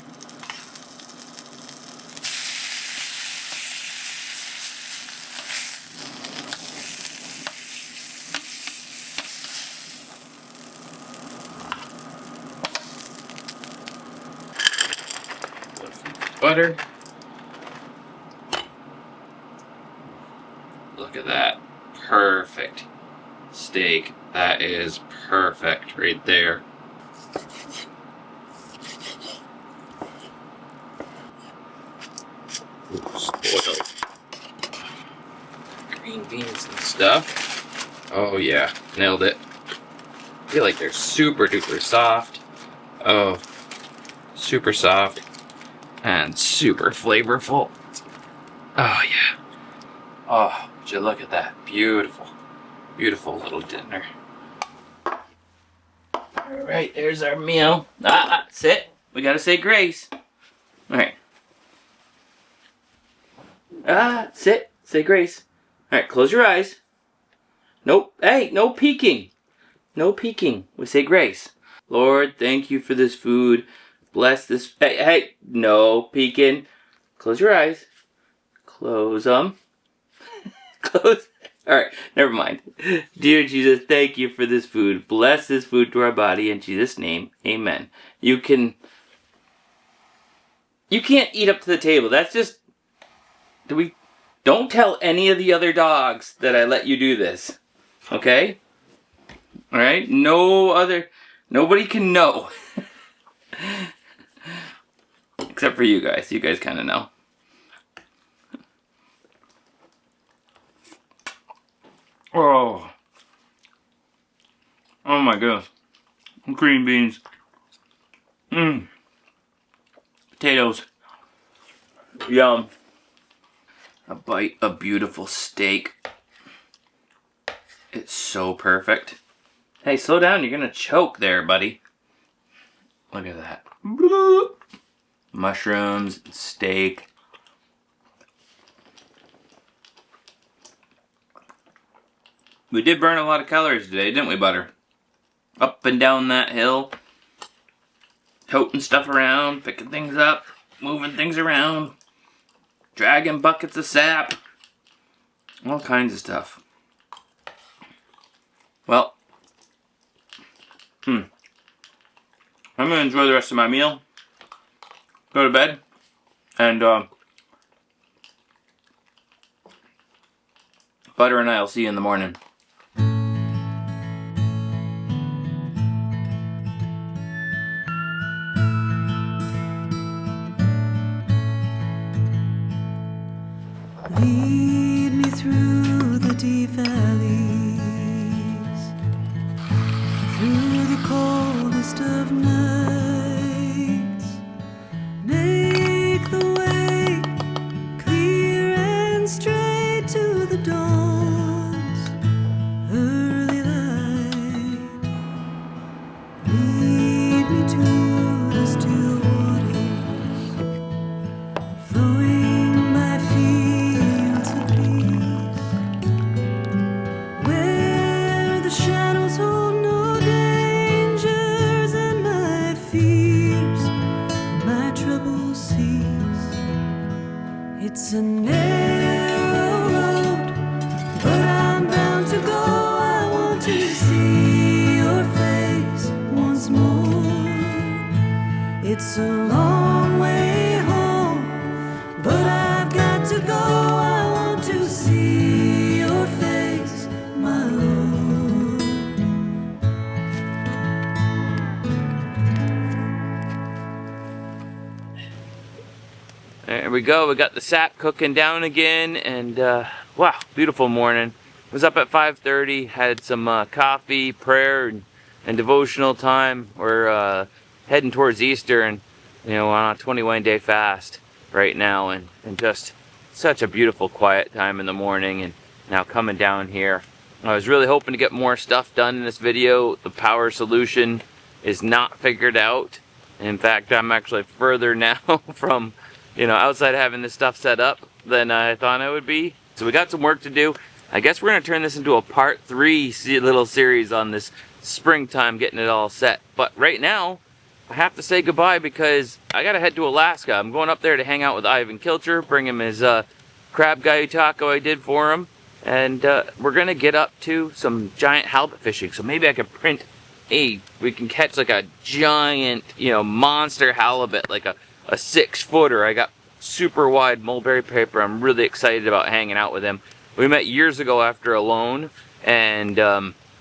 S1: Butter. Look at that. Perfect steak. That is perfect right there. Spoiled. Green beans and stuff. Oh yeah, nailed it. I feel like they're super duper soft. Oh, super soft. And super flavorful. Oh yeah. Oh, would you look at that. Beautiful. Beautiful little dinner. Alright, there's our meal. Sit. We gotta say grace. Alright. Sit. Say grace. Alright, close your eyes. Nope. Hey, no peeking. No peeking. We say grace. Lord, thank you for this food. Bless this. Hey, no peeking. Close your eyes. Close them. Close. Alright, never mind. Dear Jesus, thank you for this food. Bless this food to our body in Jesus' name. Amen. You can't eat up to the table. That's just. Don't tell any of the other dogs that I let you do this. Okay? Alright? Nobody can know. Except for you guys. You guys kind of know. Oh. Oh my goodness. Green beans. Potatoes. Yum. A bite of beautiful steak. It's so perfect. Hey, slow down. You're gonna choke there, buddy. Look at that. Mushrooms, steak. We did burn a lot of calories today, didn't we, Butter? Up and down that hill. Toting stuff around, picking things up, moving things around. Dragging buckets of sap. All kinds of stuff. Well. I'm gonna enjoy the rest of my meal. Go to bed. And, Butter and I will see you in the morning.
S12: Lead me through the deep valleys, through the coldest of nights. Make the way clear and straight to the dawn's early light. Lead me to the still waters, flowing by fields of peace, where the shadows hold no dangers and my fears, my troubles cease. It's a narrow road, but I'm bound to go. I want to see your face once more. It's a long way home, but I've got to go. I want to see your face, my Lord.
S1: There we go. We got the sap cooking down again, and wow, beautiful morning. was up at 5:30, had some coffee, prayer, and devotional time. We're heading towards Easter, and you know, on a 21-day fast right now, and just such a beautiful quiet time in the morning. And now coming down here, I was really hoping to get more stuff done in this video. The power solution is not figured out. In fact, I'm actually further now from, you know, outside having this stuff set up than I thought I would be. So we got some work to do. I guess we're gonna turn this into a part 3 little series on this springtime, getting it all set. But right now, I have to say goodbye because I gotta head to Alaska. I'm going up there to hang out with Ivan Kilcher, bring him his crab guy taco I did for him. And we're gonna get up to some giant halibut fishing. So maybe I could print we can catch like a giant, you know, monster halibut, like a 6-footer. I got super wide mulberry paper. I'm really excited about hanging out with him. We met years ago after a loan, and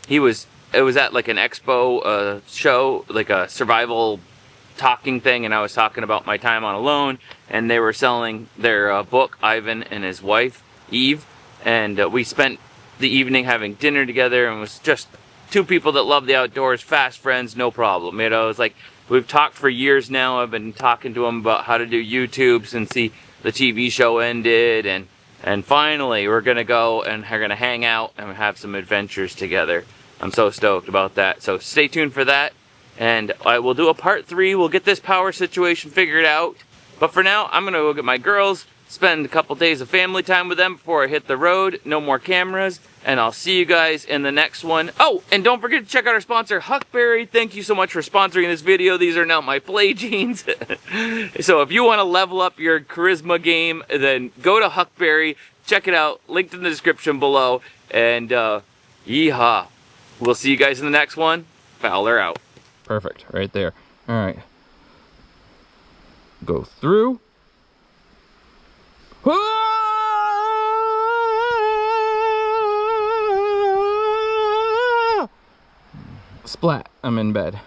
S1: it was at like an expo show, like a survival talking thing, and I was talking about my time on a loan, and they were selling their book, Ivan and his wife, Eve, and we spent the evening having dinner together, and it was just 2 people that love the outdoors, fast friends, no problem. You know, it's like we've talked for years now. I've been talking to him about how to do YouTube since the TV show ended, and finally we're gonna go and we're gonna hang out and have some adventures together. I'm so stoked about that. So stay tuned for that, and I will do a part 3. We'll get this power situation figured out. But for now, I'm gonna go get my girls, spend a couple days of family time with them before I hit the road. No more cameras, and I'll see you guys in the next one. Oh, and don't forget to check out our sponsor, Huckberry. Thank you so much for sponsoring this video. These are now my play jeans. So if you want to level up your charisma game, then go to Huckberry. Check it out. Linked in the description below. And yeehaw. We'll see you guys in the next one. Fowler out.
S2: Perfect, right there. All right. Go through. Splat, I'm in bed.